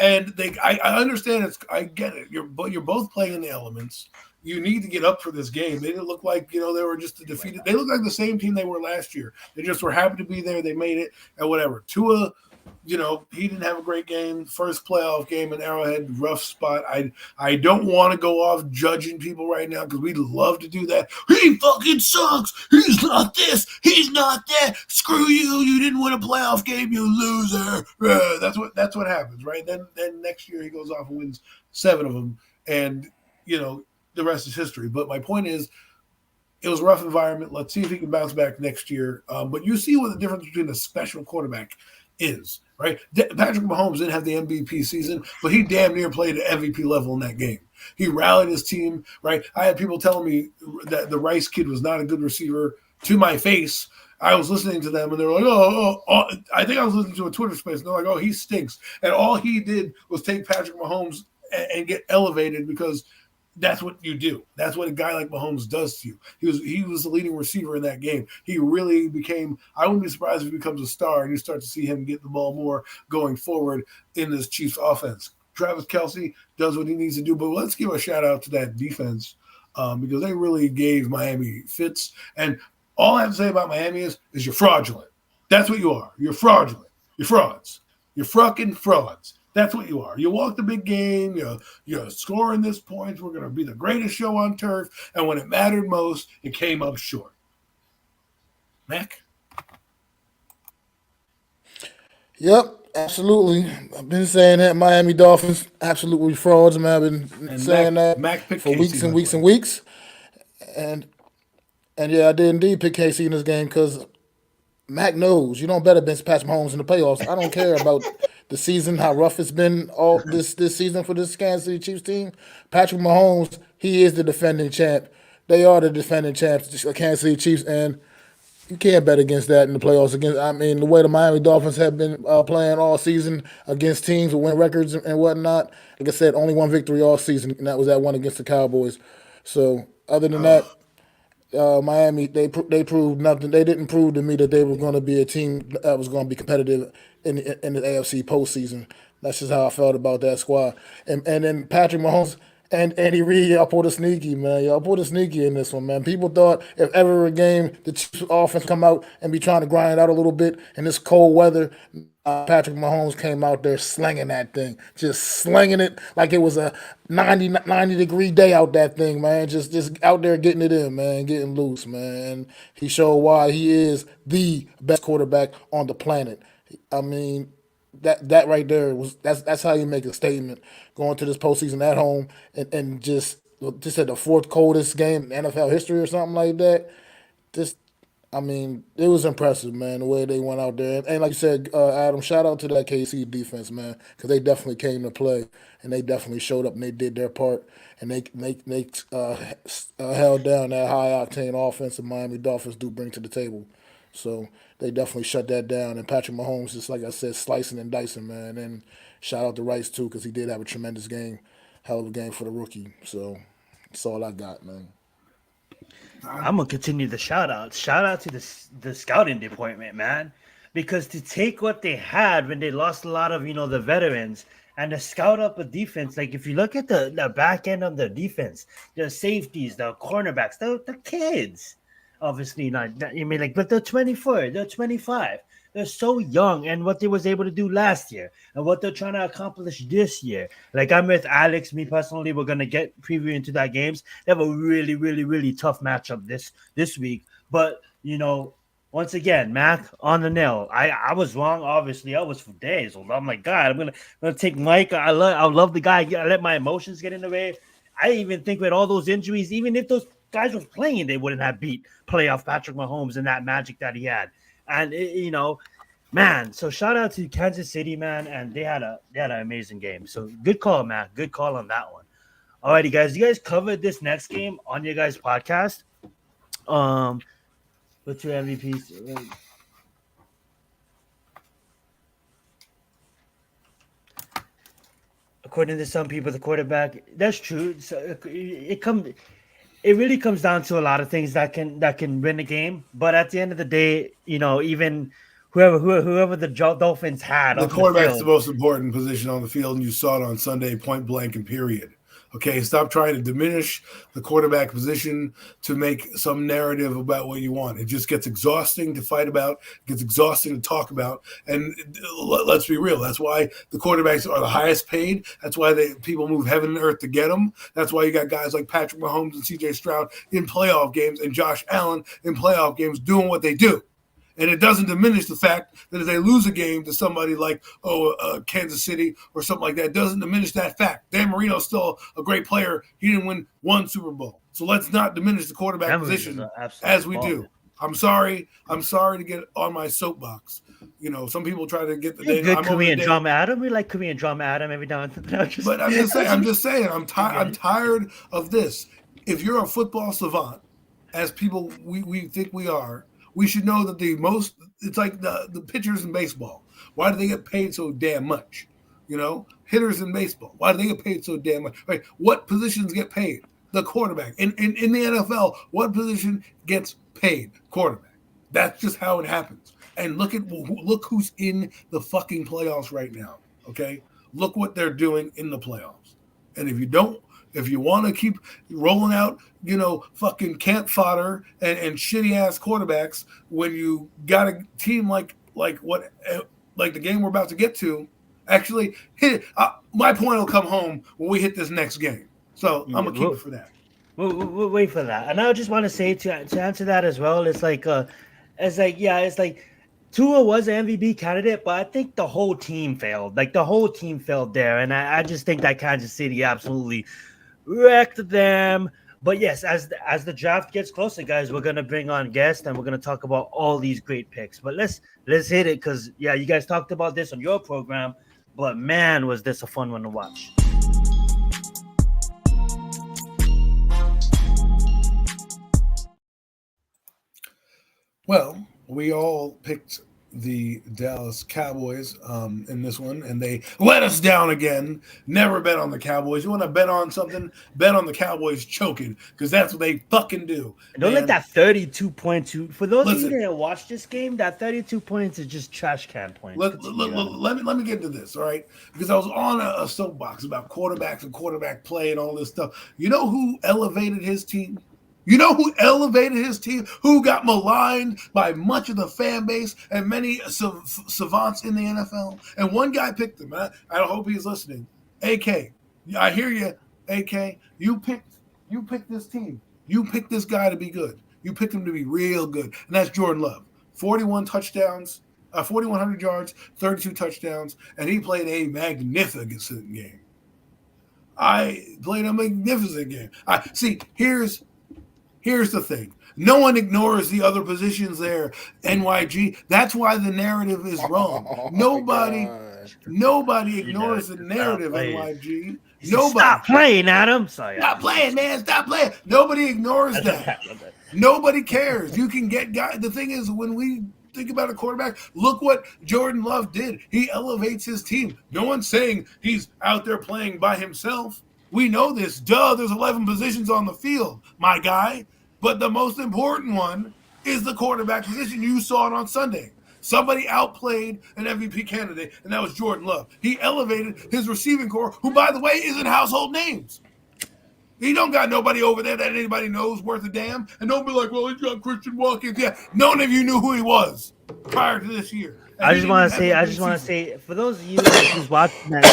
And I understand I get it. You're both playing in the elements. You need to get up for this game. They didn't look like, they were just a defeated. They looked like the same team they were last year. They just were happy to be there. They made it and whatever. Tua, he didn't have a great game. First playoff game in Arrowhead, rough spot. I don't want to go off judging people right now because we love to do that. He fucking sucks. He's not this. He's not that. Screw you. You didn't win a playoff game, you loser. That's what happens, right? Then next year he goes off and wins 7 of them, and the rest is history. But my point is, it was a rough environment. Let's see if he can bounce back next year. But you see what the difference between a special quarterback is, right? Patrick Mahomes didn't have the MVP season, but he damn near played at MVP level in that game. He rallied his team, right? I had people telling me that the Rice kid was not a good receiver to my face. I was listening to them, and they were like, I think I was listening to a Twitter space, and they're like, oh, he stinks. And all he did was take Patrick Mahomes and get elevated because that's what you do. That's what a guy like Mahomes does to you. He was the leading receiver in that game. He really became – I wouldn't be surprised if he becomes a star and you start to see him get the ball more going forward in this Chiefs offense. Travis Kelce does what he needs to do, but let's give a shout-out to that defense because they really gave Miami fits. And all I have to say about Miami is you're fraudulent. That's what you are. You're fraudulent. You're frauds. You're fucking frauds. That's what you are. You walk the big game. You're scoring this points. We're going to be the greatest show on turf. And when it mattered most, it came up short. Mac? Yep, absolutely. I've been saying that Miami Dolphins absolutely frauds, man. I've been saying Mac that for weeks and weeks and weeks. And yeah, I did indeed pick KC in this game because Mac knows you don't bet against Patrick Mahomes in the playoffs. I don't care about the season, how rough it's been all this season for this Kansas City Chiefs team. Patrick Mahomes, he is the defending champ. They are the defending champs, the Kansas City Chiefs, and you can't bet against that in the playoffs. The way the Miami Dolphins have been playing all season against teams with win records and whatnot. Like I said, only one victory all season, and that was that one against the Cowboys. So other than that, Miami, they proved nothing. They didn't prove to me that they were going to be a team that was going to be competitive in the AFC postseason. That's just how I felt about that squad. And then Patrick Mahomes and Andy Reid, y'all pulled a sneaky, man. Y'all pulled a sneaky in this one, man. People thought if ever a game the Chiefs offense come out and be trying to grind it out a little bit in this cold weather, Patrick Mahomes came out there slinging that thing, just slinging it like it was a 90-degree day out that thing, man. Just out there getting it in, man, getting loose, man. He showed why he is the best quarterback on the planet. I mean, that right there that's how you make a statement going to this postseason at home and just at the fourth coldest game in NFL history or something like that. I mean, it was impressive, man, the way they went out there. And like you said, Adam, shout out to that KC defense, man, because they definitely came to play and they definitely showed up and they did their part and they held down that high octane offense the Miami Dolphins do bring to the table. So they definitely shut that down. And Patrick Mahomes, just like I said, slicing and dicing, man. And shout out to Rice, too, because he did have a tremendous game. Hell of a game for the rookie. So that's all I got, man. I'm going to continue the shout out. Shout out to the scouting department, man. Because to take what they had when they lost a lot of, the veterans and to scout up a defense, like if you look at the back end of the defense, the safeties, the cornerbacks, the kids. Obviously not. But they're 24, they're 25. They're so young, and what they was able to do last year, and what they're trying to accomplish this year. Like I'm with Alex. Me personally, we're gonna get preview into that games. They have a really, really, really tough matchup this week. But once again, Mac on the nail. I was wrong. Obviously, I was for days. I'm like, God, I'm gonna take Mike. I love the guy. I let my emotions get in the way. I even think with all those injuries, even if those guys were playing, they wouldn't have beat playoff Patrick Mahomes and that magic that he had. And man, so shout out to Kansas City, man, and they had an amazing game. So good call, Matt. Good call on that one. Alrighty, guys, you guys covered this next game on your guys' podcast. With your MVPs. According to some people, the quarterback. That's true. So it really comes down to a lot of things that can win the game. But at the end of the day, even whoever the Dolphins had, the quarterback's the most important position on the field, and you saw it on Sunday, point blank and period. Okay, stop trying to diminish the quarterback position to make some narrative about what you want. It just gets exhausting to fight about. It gets exhausting to talk about. And let's be real. That's why the quarterbacks are the highest paid. That's why people move heaven and earth to get them. That's why you got guys like Patrick Mahomes and C.J. Stroud in playoff games and Josh Allen in playoff games doing what they do. And it doesn't diminish the fact that if they lose a game to somebody like Kansas City or something like that, it doesn't diminish that fact. Dan Marino's still a great player. He didn't win one Super Bowl. So let's not diminish the quarterback position as we do. I'm sorry to get on my soapbox. Some people try to get the You're day. good I'm over the Korean day. drama, Adam. We like Korean drama, Adam. Every now and then. But I'm just saying. I'm tired of this. If you're a football savant, as people we think we are, we should know that it's like the pitchers in baseball. Why do they get paid so damn much? Hitters in baseball. Why do they get paid so damn much? Right? What positions get paid? The quarterback. In the NFL, what position gets paid? Quarterback. That's just how it happens. And look who's in the fucking playoffs right now. Okay, look what they're doing in the playoffs. And if you want to keep rolling out, fucking camp fodder and shitty ass quarterbacks when you got a team like the game we're about to get to, actually hit it. My point will come home when we hit this next game. So I'm gonna keep it for that. We'll wait for that. And I just want to say to answer that as well. It's like Tua was an MVP candidate, but I think the whole team failed. Like the whole team failed there, and I just think that Kansas City absolutely wrecked them. But yes, as the draft gets closer, guys, we're gonna bring on guests and we're gonna talk about all these great picks. But let's hit it because you guys talked about this on your program, but man, was this a fun one to watch. Well, we all picked the Dallas Cowboys in this one, and they let us down again. Never bet on the Cowboys. You want to bet on something? Bet on the Cowboys choking, because that's what they fucking do. Don't let that 32 points. For those of you that didn't watch this game, that 32 points is just trash can points. Let me get into this, all right? Because I was on a soapbox about quarterbacks and quarterback play and all this stuff. You know who elevated his team? You know who elevated his team? Who got maligned by much of the fan base and many savants in the NFL? And one guy picked him. I hope he's listening. AK, I hear you. AK, you picked this team. You picked this guy to be good. You picked him to be real good, and that's Jordan Love. 41 touchdowns, 4,100 yards, 32 touchdowns, and he played a magnificent game. Here's the thing. No one ignores the other positions there, NYG. That's why the narrative is wrong. Nobody ignores the narrative, NYG. Nobody. Stop playing, Adam. Sorry, Stop playing, man. Stop playing. Nobody ignores that. Nobody cares. You can get guys. The thing is, when we think about a quarterback, look what Jordan Love did. He elevates his team. No one's saying he's out there playing by himself. We know this. There's 11 positions on the field, my guy. But the most important one is the quarterback position. You saw it on Sunday. Somebody outplayed an MVP candidate, and that was Jordan Love. He elevated his receiving corps, who, by the way, isn't household names. He don't got nobody over there that anybody knows worth a damn. And don't be like, well, he's got Christian Watkins. Yeah, none of you knew who he was prior to this year. I just want to say, for those of you who's watching that,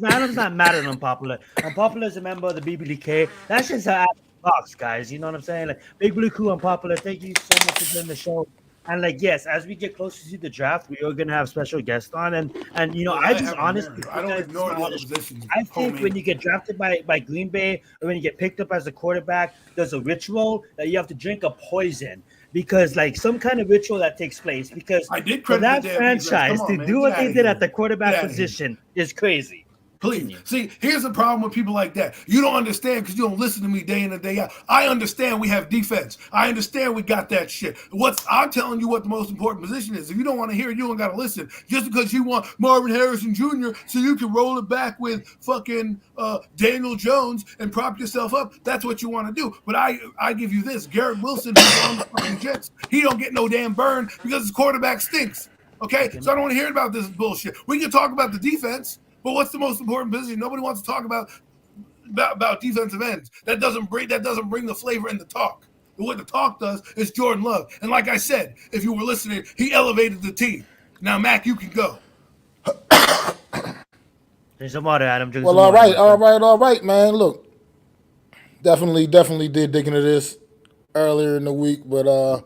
Adam's not mad at Unpopular. Unpopular is a member of the BBDK. That's just how Adam talks, guys. You know what I'm saying? Like, Big Blue Crew, Unpopular, thank you so much for doing the show. And yes, as we get closer to the draft, we are gonna have special guests on. And I just honestly, I don't ignore the other positions. I think when you get drafted by Green Bay or when you get picked up as a quarterback, there's a ritual that you have to drink a poison. Because some kind of ritual that takes place. Because for that franchise to do what they did at the quarterback position is crazy. Please. See, here's the problem with people like that. You don't understand because you don't listen to me day in and day out. I understand we have defense. I understand we got that shit. I'm telling you what the most important position is. If you don't want to hear it, you don't got to listen. Just because you want Marvin Harrison Jr. so you can roll it back with fucking Daniel Jones and prop yourself up, that's what you want to do. But I give you this. Garrett Wilson, who's on the fucking Jets, he don't get no damn burn because his quarterback stinks. Okay? So I don't want to hear about this bullshit. We can talk about the defense. But what's the most important position? Nobody wants to talk about defensive ends. That doesn't bring the flavor in the talk. But what the talk does is Jordan Love. And like I said, if you were listening, he elevated the team. Now, Mac, you can go. Drink some water, Adam. Well, all right, man. Look, definitely did dig into this earlier in the week. But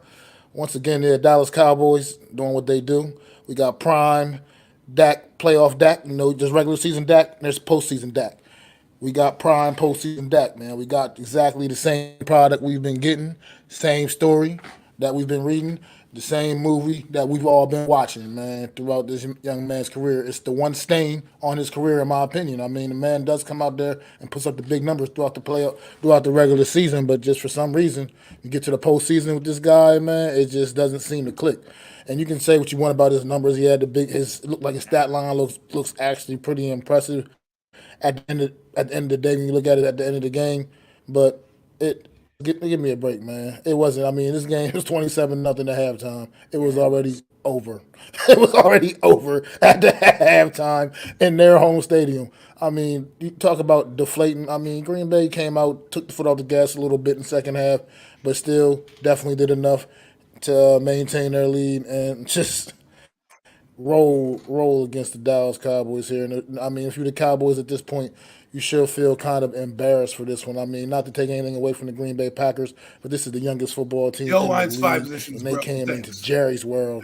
once again, they're Dallas Cowboys doing what they do. We got prime Dak, playoff Dak, just regular season Dak, and there's postseason Dak. We got prime postseason Dak, man. We got exactly the same product we've been getting, same story. that we've been reading, the same movie that we've all been watching, man, throughout this young man's career. It's the one stain on his career, in my opinion. I mean, the man does come out there and puts up the big numbers throughout the regular season, but just for some reason, you get to the postseason with this guy, man, it just doesn't seem to click. And you can say what you want about his numbers. He had his looked like his stat line looks actually pretty impressive at the end of the day when you look at it at the end of the game. But it give me a break, man. It wasn't. I mean, this game was 27-0 at halftime. It was already over. It was already over at the halftime in their home stadium. I mean, you talk about deflating. I mean, Green Bay came out, took the foot off the gas a little bit in the second half, but still definitely did enough to maintain their lead and just roll against the Dallas Cowboys here. And I mean, if you're the Cowboys at this point, you should feel kind of embarrassed for this one. I mean, not to take anything away from the Green Bay Packers, but this is the youngest football team The in O-line's the 5 league, positions, and they bro. came Thanks. into Jerry's world,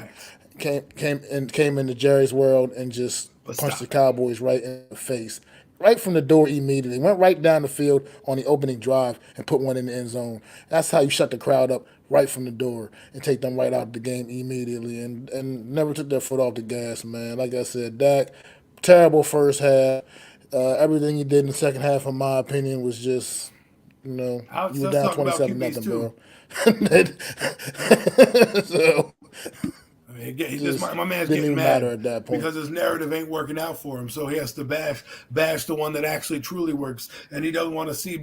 Thanks. came into Jerry's world and just But punched stop the Cowboys right in the face. Right from the door immediately. Went right down the field on the opening drive and put one in the end zone. That's how you shut the crowd up right from the door and take them right out of the game immediately and never took their foot off the gas, man. Like I said, Dak, terrible first half. Everything he did in the second half, in my opinion, was just, you were Let's down talk about 27 QBs nothing, too. bro. So, I mean, again, just my man's didn't getting even matter mad at that point. because his narrative ain't working out for him. So he has to bash the one that actually truly works, and he doesn't want to see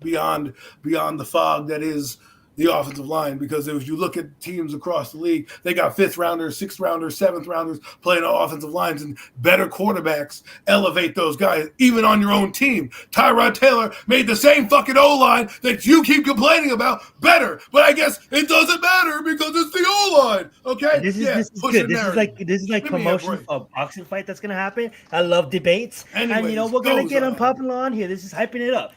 beyond the fog that is the offensive line. Because if you look at teams across the league, they got 5th rounders, 6th rounders, 7th rounders playing on offensive lines, and better quarterbacks elevate those guys, even on your own team. Tyrod Taylor made the same fucking O-line that you keep complaining about better, but I guess it doesn't matter because it's the O-line. Okay, This is push good. the This narrative. is like Give me a promotion break. for a boxing fight that's gonna happen. I love debates, and Anyways, we're gonna goes get on. unpopular on here. This is hyping it up,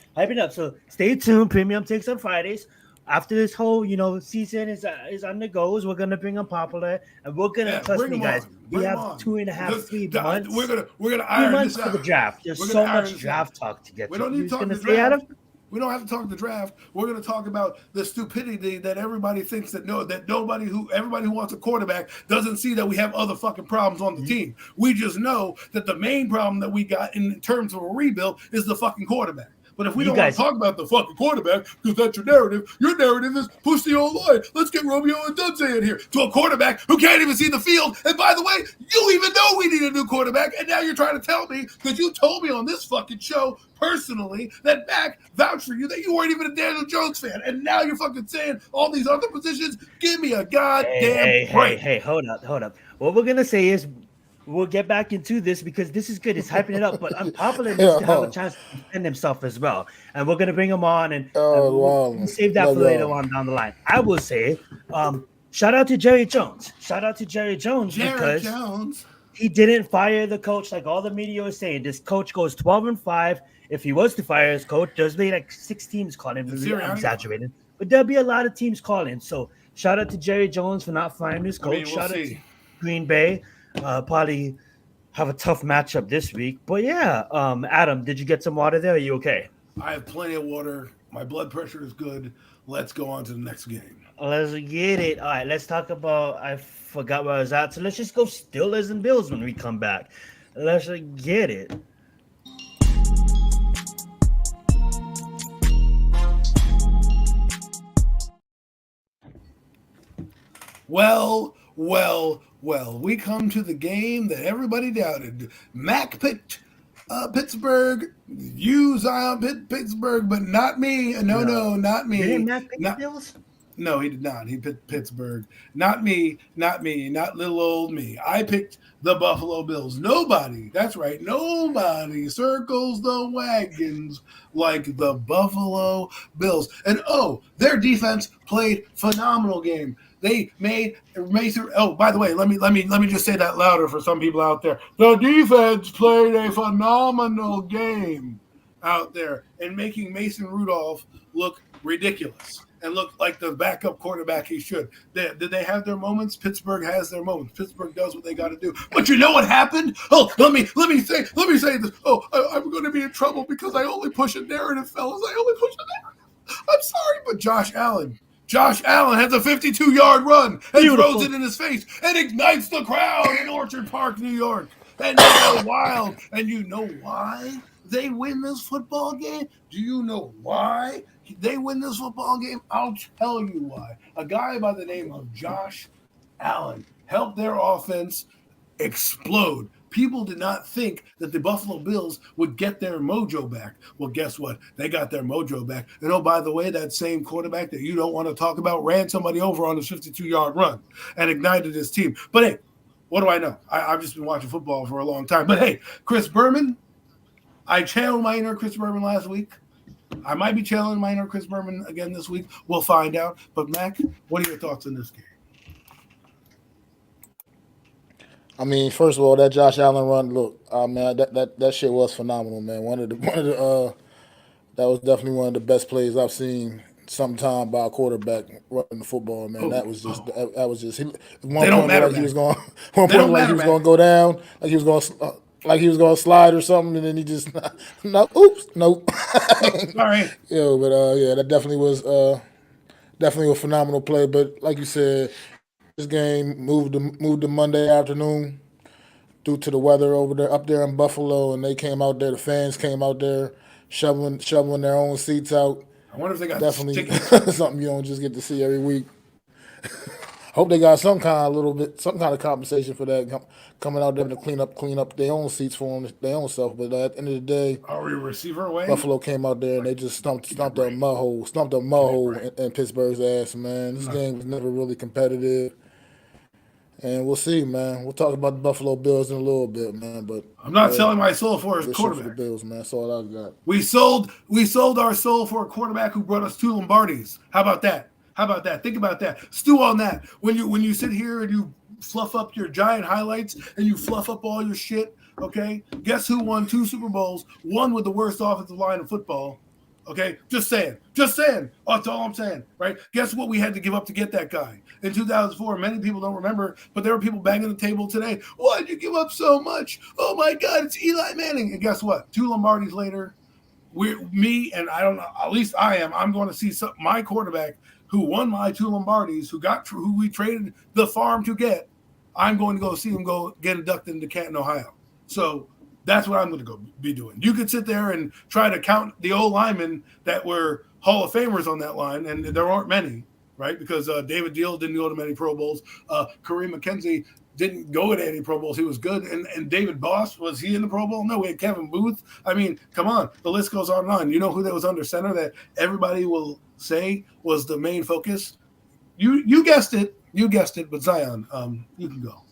So stay tuned. Premium takes on Fridays. After this whole season is on the goes, we're gonna bring unpopular, and we're gonna trust bring me, them guys. on. We Bring them have on. 2.5, 3 Because months. We're gonna 3 iron months this for out. the draft. There's We're so gonna iron much this draft out. talk to get We to. don't You need to just talk gonna the say, Adam? draft. We don't have to talk the draft. We're going to talk about the stupidity that everybody thinks that everybody who wants a quarterback doesn't see that we have other fucking problems on the team. We just know that the main problem that we got in terms of a rebuild is the fucking quarterback. But if we You don't want guys- to talk about the fucking quarterback, because that's your narrative is push the O-line. Let's get Romeo and Dunze in here to a quarterback who can't even see the field. And by the way, you even know we need a new quarterback, and now you're trying to tell me, because you told me on this fucking show personally that Mac vouched for you, that you weren't even a Daniel Jones fan, and now you're fucking saying all these other positions. Give me a goddamn break. Hey, hold up. What we're gonna say is we'll get back into this because this is good. It's hyping it up, but Unpopular needs to have a chance to defend himself as well. And we're gonna bring him on and we'll save that for later on down the line. I will say, shout out to Jerry Jones. Because he didn't fire the coach like all the media is saying. This coach goes 12-5. If he was to fire his coach, there's be like 6 teams calling. I'm exaggerating, but there'll be a lot of teams calling. So shout out to Jerry Jones for not firing his coach. Shout out to Green Bay. Probably have a tough matchup this week. But yeah, Adam, did you get some water there? Are you okay? I have plenty of water. My blood pressure is good. Let's go on to the next game. Let's get it. All right, let's talk about. I forgot where I was at. So let's just go Steelers and Bills when we come back. Let's get it. Well, we come to the game that everybody doubted. Mac picked Pittsburgh. You, Zion, picked Pittsburgh, but not me. No, not me. Didn't Mac pick the Bills? No, he did not. He picked Pittsburgh. Not me, not little old me. I picked the Buffalo Bills. Nobody, that's right, nobody circles the wagons like the Buffalo Bills. And their defense played phenomenal game. They made Mason. Oh, by the way, let me just say that louder for some people out there. The defense played a phenomenal game out there and making Mason Rudolph look ridiculous and look like the backup quarterback he should. Did they have their moments? Pittsburgh has their moments. Pittsburgh does what they got to do. But you know what happened? Oh, let me say this. Oh, I'm going to be in trouble because I only push a narrative, fellas. I only push a narrative. I'm sorry, but Josh Allen Josh Allen has a 52-yard run and Beautiful. throws it in his face and ignites the crowd in Orchard Park, New York. And they go wild. And you know why they win this football game? Do you know why they win this football game? I'll tell you why. A guy by the name of Josh Allen helped their offense explode. People did not think that the Buffalo Bills would get their mojo back. Well, guess what? They got their mojo back. And oh, by the way, that same quarterback that you don't want to talk about ran somebody over on his 52-yard run and ignited his team. But hey, what do I know? I've just been watching football for a long time. But hey, Chris Berman, I channeled my inner Chris Berman last week. I might be channeling my inner Chris Berman again this week. We'll find out. But Mac, what are your thoughts on this game? I mean, first of all, that Josh Allen run, look, man, that shit was phenomenal, man. That was definitely one of the best plays I've seen sometime by a quarterback running the football, man. That was just one point like he was going to go down, like he was going to slide or something, and then he just nope. All right. Yeah, that definitely was a phenomenal play. But like you said, this game moved to Monday afternoon due to the weather up there in Buffalo, and they came out there. The fans came out there shoveling their own seats out. I wonder if they got definitely something you don't just get to see every week. Hope they got some kind of compensation for that, coming out there to clean up their own seats for them, their own self. But at the end of the day, are we a receiver away? Buffalo came out there and they just stumped a mud hole in Pittsburgh's ass, man. This game was never really competitive. And we'll see, man. We'll talk about the Buffalo Bills in a little bit, man. But I'm not selling my soul for his quarterback. For the Bills, man. That's all I got. We sold our soul for a quarterback who brought us 2 Lombardis. How about that? Think about that. Stew on that. When you sit here and you fluff up your giant highlights and you fluff up all your shit, okay? Guess who won 2 Super Bowls? One with the worst offensive line in football. Okay, just saying. That's all I'm saying, right? Guess what we had to give up to get that guy in 2004? Many people don't remember, but there are people banging the table today. Why'd you give up so much? Oh my God, it's Eli Manning. And guess what? 2 Lombardis later, and I don't know. At least I am. I'm going to see my quarterback who won my 2 Lombardis, who we traded the farm to get. I'm going to go see him go get inducted into Canton, Ohio. So. That's what I'm going to go be doing. You could sit there and try to count the old linemen that were Hall of Famers on that line, and there aren't many, right? Because David Deal didn't go to many Pro Bowls. Kareem McKenzie didn't go to any Pro Bowls. He was good. And David Boss, was he in the Pro Bowl? No, we had Kevin Booth. I mean, come on. The list goes on and on. You know who that was under center that everybody will say was the main focus? You guessed it. But Zion, you can go.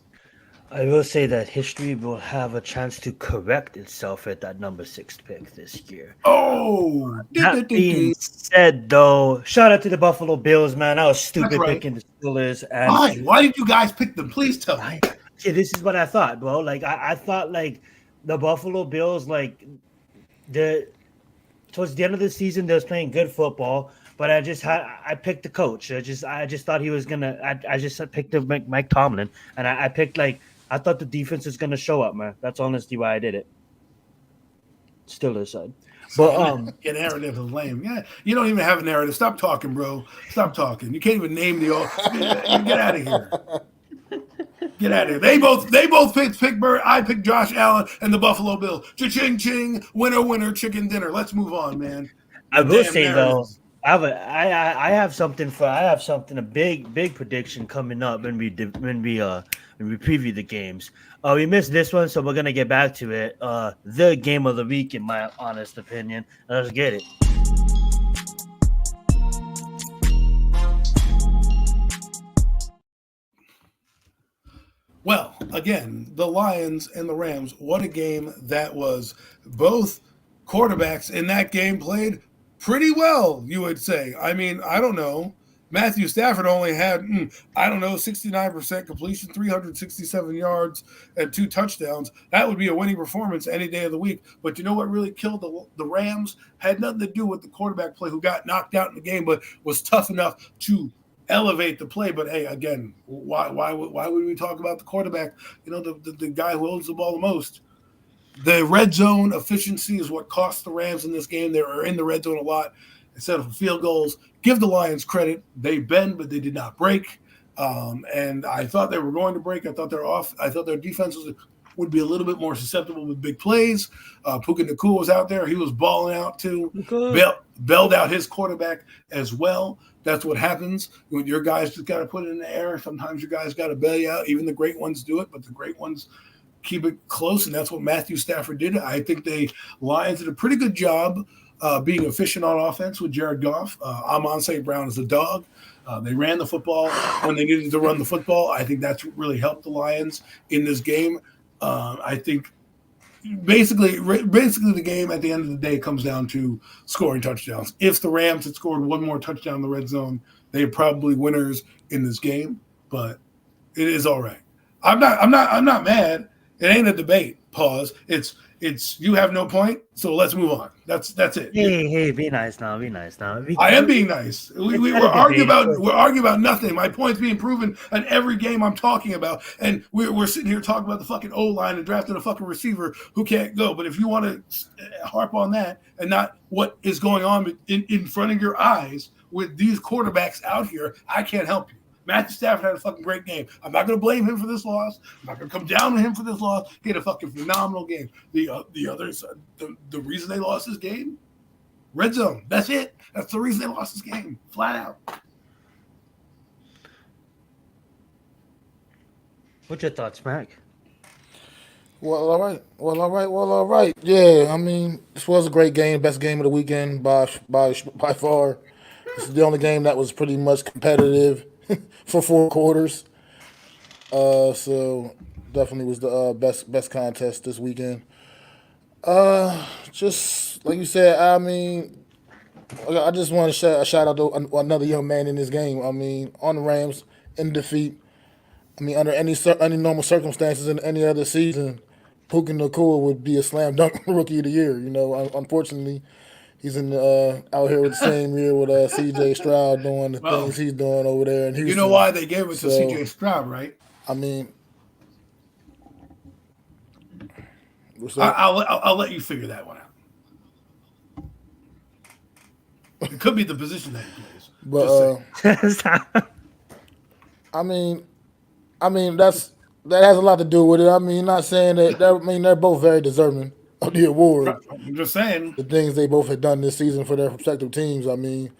I will say that history will have a chance to correct itself at that number 6 pick this year. Oh! That being said, though, shout out to the Buffalo Bills, man. I was stupid picking the Steelers. And why did you guys pick them? Please tell me. See, this is what I thought, bro. Like, I thought, like, the Buffalo Bills, like, towards the end of the season, they was playing good football. But I picked the coach. I just thought he was gonna. I just picked Mike Tomlin, and I picked I thought the defense was gonna show up, man. That's honestly why I did it. Steelers side, but your narrative is lame. Yeah, you don't even have a narrative. Stop talking, bro. Stop talking. You can't even name the old. Get out of here. Get out of here. They both picked Pittsburgh. I picked Josh Allen and the Buffalo Bills. Cha-ching ching. Winner chicken dinner. Let's move on, man. I will say though. I have a big prediction coming up when we preview the games. We missed this one, so we're gonna get back to it. The game of the week, in my honest opinion. Let's get it. Well, again, the Lions and the Rams. What a game that was. Both quarterbacks in that game played pretty well, you would say. I mean, I don't know. Matthew Stafford only had, 69% completion, 367 yards, and 2 touchdowns. That would be a winning performance any day of the week. But you know what really killed the Rams? Had nothing to do with the quarterback play who got knocked out in the game, but was tough enough to elevate the play. But, hey, again, why would we talk about the quarterback, the guy who holds the ball the most? The red zone efficiency is what cost the Rams in this game. They were in the red zone a lot. instead of field goals. Give the Lions credit. They bend, but they did not break. And I thought they were going to break. I thought their defense would be a little bit more susceptible with big plays. Puka Nacua was out there. He was balling out too. Bailed out his quarterback as well. That's what happens when your guys just got to put it in the air. Sometimes your guys got to bail you out. Even the great ones do it, but the great ones keep it close, and that's what Matthew Stafford did. I think the Lions did a pretty good job being efficient on offense with Jared Goff. Amon St. Brown is a dog. They ran the football when they needed to run the football. I think that's really helped the Lions in this game. I think basically the game at the end of the day comes down to scoring touchdowns. If the Rams had scored one more touchdown in the red zone, they're probably winners in this game. But it is all right. I'm not mad. It ain't a debate. Pause. It's you have no point, so let's move on. That's it. Hey, be nice now. I am being nice. We're arguing about nothing. My point's being proven in every game I'm talking about, and we're sitting here talking about the fucking O-line and drafting a fucking receiver who can't go. But if you want to harp on that and not what is going on in front of your eyes with these quarterbacks out here, I can't help you. Matthew Stafford had a fucking great game. I'm not going to blame him for this loss. I'm not going to come down on him for this loss. He had a fucking phenomenal game. The others, the reason they lost this game, red zone. That's it. That's the reason they lost this game, flat out. What's your thoughts, Mac? Well, all right. Yeah, I mean, this was a great game, best game of the weekend by far. This is the only game that was pretty much competitive for 4 quarters. So definitely was the best contest this weekend. Just like you said, I mean, I just want to shout out to another young man in this game. I mean, on the Rams in defeat. I mean, under any normal circumstances in any other season, Puka Nacua would be a slam dunk rookie of the year. You know, unfortunately, he's out here with the same year with C.J. Stroud doing the things he's doing over there in Houston. You know why they gave it to C.J. Stroud, right? I mean, I'll let you figure that one out. It could be the position that he plays. But I mean that has a lot to do with it. I mean, not saying that. They're both very deserving of the award. I'm just saying the things they both had done this season for their respective teams. I mean,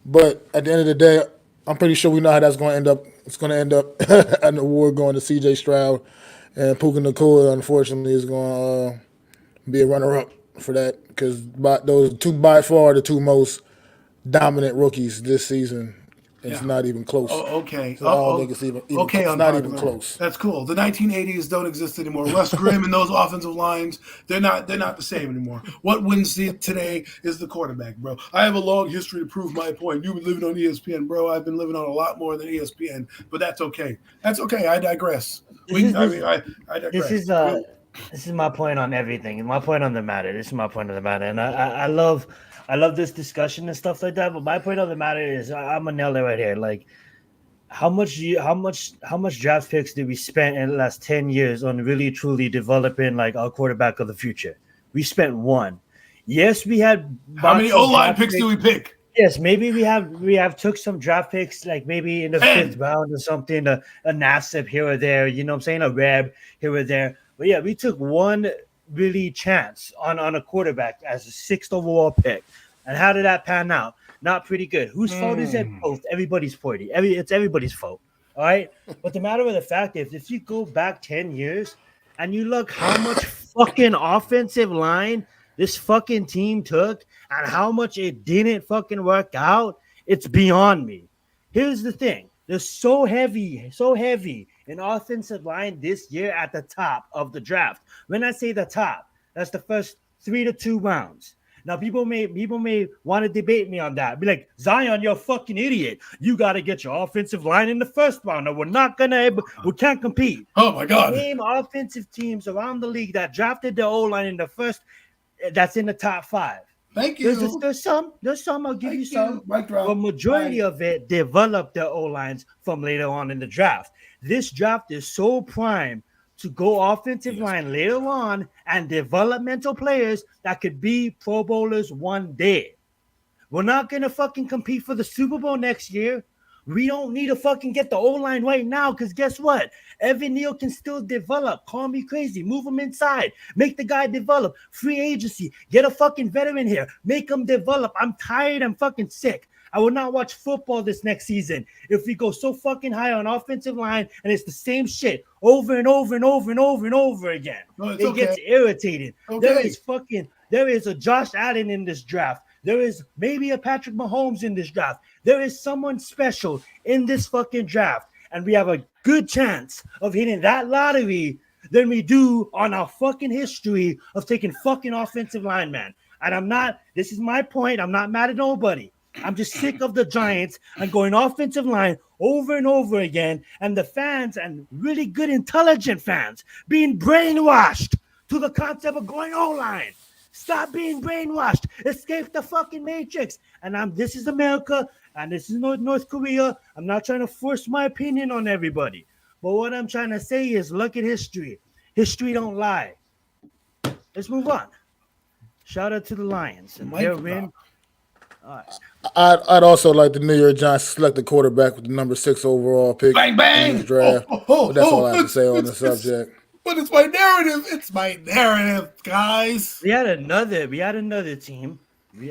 but at the end of the day, I'm pretty sure we know how that's going to end up. It's going to end up an award going to C.J. Stroud, and Puka Nacua, unfortunately, is going to be a runner-up for that because those two by far the two most dominant rookies this season. It's not even close. Oh, okay. So I don't think it's even okay. It's not even close. That's cool. The 1980s don't exist anymore. Russ Grimm and those offensive lines, they're not the same anymore. What wins today is the quarterback, bro. I have a long history to prove my point. You've been living on ESPN, bro. I've been living on a lot more than ESPN, but that's okay. That's okay. I digress. I digress. This is my point on everything. My point on the matter. This is my point on the matter, and I love this discussion and stuff like that. But my point on the matter is, I'm gonna nail it right here. Like, how much draft picks did we spend in the last 10 years on really truly developing like our quarterback of the future? We spent one. Yes, we had. How many O-line picks do we pick? Yes, maybe we have took some draft picks, like maybe in the 5th round or something, a Nassib here or there. You know what I'm saying? A Reb here or there. But yeah, we took one really chance on a quarterback as a 6th overall pick. And how did that pan out? Not pretty good. Whose fault is it? Both. Everybody's fault. It's everybody's fault. All right? But the matter of the fact is, if you go back 10 years and you look how much fucking offensive line this fucking team took and how much it didn't fucking work out, it's beyond me. Here's the thing. They're so heavy in offensive line this year at the top of the draft. When I say the top, that's the first 3 to 2 rounds. Now, people may want to debate me on that. Be like, Zion, you're a fucking idiot. You got to get your offensive line in the 1st round. No, we can't compete. Oh, my God. Name offensive teams around the league that drafted their O-line in the 1st, that's in the top 5. Thank you. There's some. I'll give you some. The majority of it developed their O-lines from later on in the draft. This draft is so prime to go offensive line later on and developmental players that could be Pro Bowlers one day. We're not going to fucking compete for the Super Bowl next year. We don't need to fucking get the O-line right now because guess what? Evan Neal can still develop. Call me crazy. Move him inside. Make the guy develop. Free agency. Get a fucking veteran here. Make him develop. I'm tired. I'm fucking sick. I will not watch football this next season if we go so fucking high on offensive line and it's the same shit over and over and over and over and over again. No, it gets irritating. Okay. There is a Josh Allen in this draft. There is maybe a Patrick Mahomes in this draft. There is someone special in this fucking draft. And we have a good chance of hitting that lottery than we do on our fucking history of taking fucking offensive linemen. And this is my point. I'm not mad at nobody. I'm just sick of the Giants and going offensive line over and over again. And the fans and really good, intelligent fans being brainwashed to the concept of going O-line. Stop being brainwashed. Escape the fucking matrix. And this is America, and this is North Korea. I'm not trying to force my opinion on everybody. But what I'm trying to say is look at history. History don't lie. Let's move on. Shout out to the Lions. And their win. All right. I'd also like the New York Giants to select the quarterback with the number 6 overall pick Bang, bang. in the draft. But that's all I have to say on the subject. But it's my narrative. It's my narrative, guys. We had another team.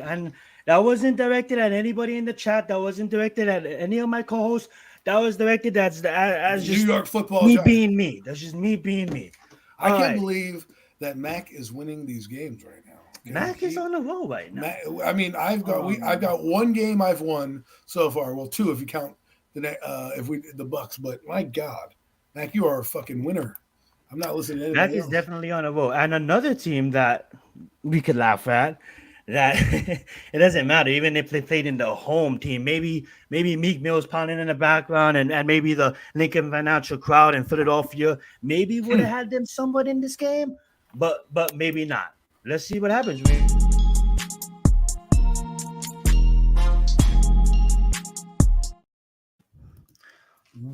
And that wasn't directed at anybody in the chat. That wasn't directed at any of my co-hosts. That was directed as just New York football. Me being me. That's just me being me. I can't believe that Mac is winning these games right now. Mac is on the roll right now. I mean, I've got one game I've won so far. Well, 2 if you count the Bucks. But my God, Mac, you are a fucking winner. I'm not listening to anything Mac is else. definitely on a roll. And another team that we could laugh at, that it doesn't matter, even if they played in the home team. Maybe Meek Mill's pounding in the background and maybe the Lincoln Financial crowd in Philadelphia maybe would have had them somewhat in this game, but maybe not. Let's see what happens.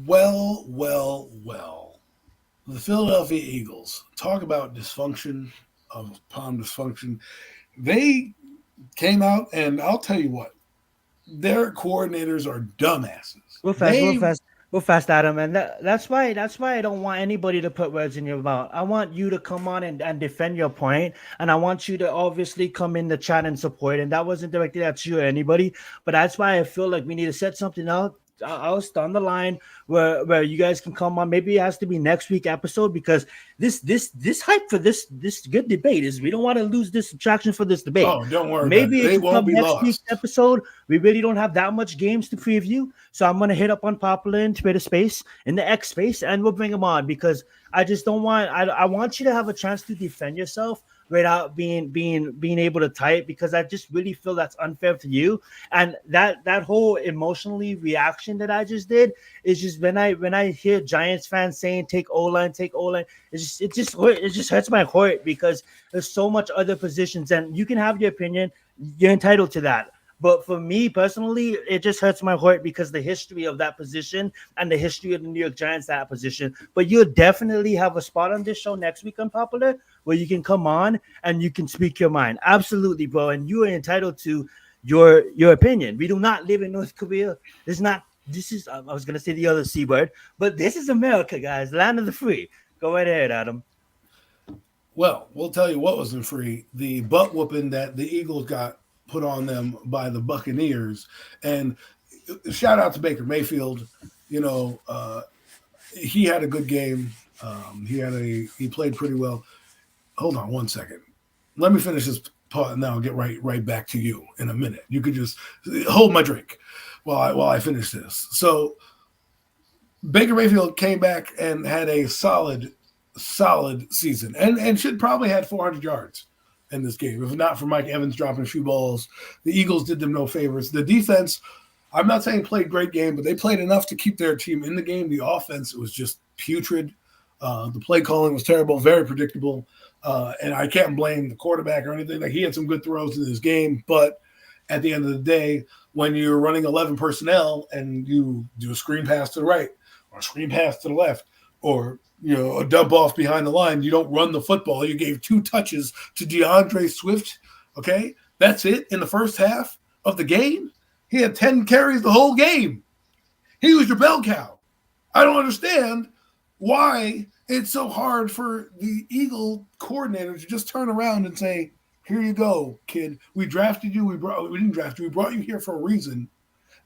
Well. The Philadelphia Eagles, talk about dysfunction upon dysfunction. They came out, and I'll tell you what, their coordinators are dumbasses. Real fast, Adam, and that's why I don't want anybody to put words in your mouth. I want you to come on and defend your point, and I want you to obviously come in the chat and support. And that wasn't directed at you or anybody, but that's why I feel like we need to set something out else down the line where you guys can come on. Maybe it has to be next week episode because this hype for this good debate is we don't want to lose this attraction for this debate. Oh, don't worry. Maybe it it won't come be next lost. week's episode. We really don't have that much games to preview, so I'm gonna hit up Unpopular in Twitter space, in the X space, and we'll bring them on because I just don't want. I want you to have a chance to defend yourself without being able to type because I just really feel that's unfair for you. And that whole emotionally reaction that I just did is just when I hear Giants fans saying take O-line, it just hurts my heart because there's so much other positions and you can have your opinion, you're entitled to that. But for me personally, it just hurts my heart because the history of that position and the history of the New York Giants that position. But you'll definitely have a spot on this show next week, Unpopular, where you can come on and you can speak your mind. Absolutely, bro. And you are entitled to your opinion. We do not live in North Korea. I was going to say the other C word, but this is America, guys. Land of the free. Go right ahead, Adam. Well, we'll tell you what wasn't free. The butt whooping that the Eagles got put on them by the Buccaneers. And shout out to Baker Mayfield. You know, he had a good game. He played pretty well. Hold on one second. Let me finish this part and then I'll get right back to you in a minute. You could just hold my drink while I finish this. So Baker Mayfield came back and had a solid season and should probably had 400 yards in this game. If not for Mike Evans dropping a few balls, the Eagles did them no favors. The defense, I'm not saying played great game, but they played enough to keep their team in the game. The offense, it was just putrid. The play calling was terrible, very predictable. And I can't blame the quarterback or anything. Like he had some good throws in this game, but at the end of the day, when you're running 11 personnel and you do a screen pass to the right or a screen pass to the left or a dump off behind the line, you don't run the football. You gave 2 touches to DeAndre Swift. Okay, that's it in the first half. of the game. He had 10 carries the whole game. He was your bell cow. I don't understand why it's so hard for the Eagle coordinator to just turn around and say, here you go, kid. We drafted you. We didn't draft you. We brought you here for a reason.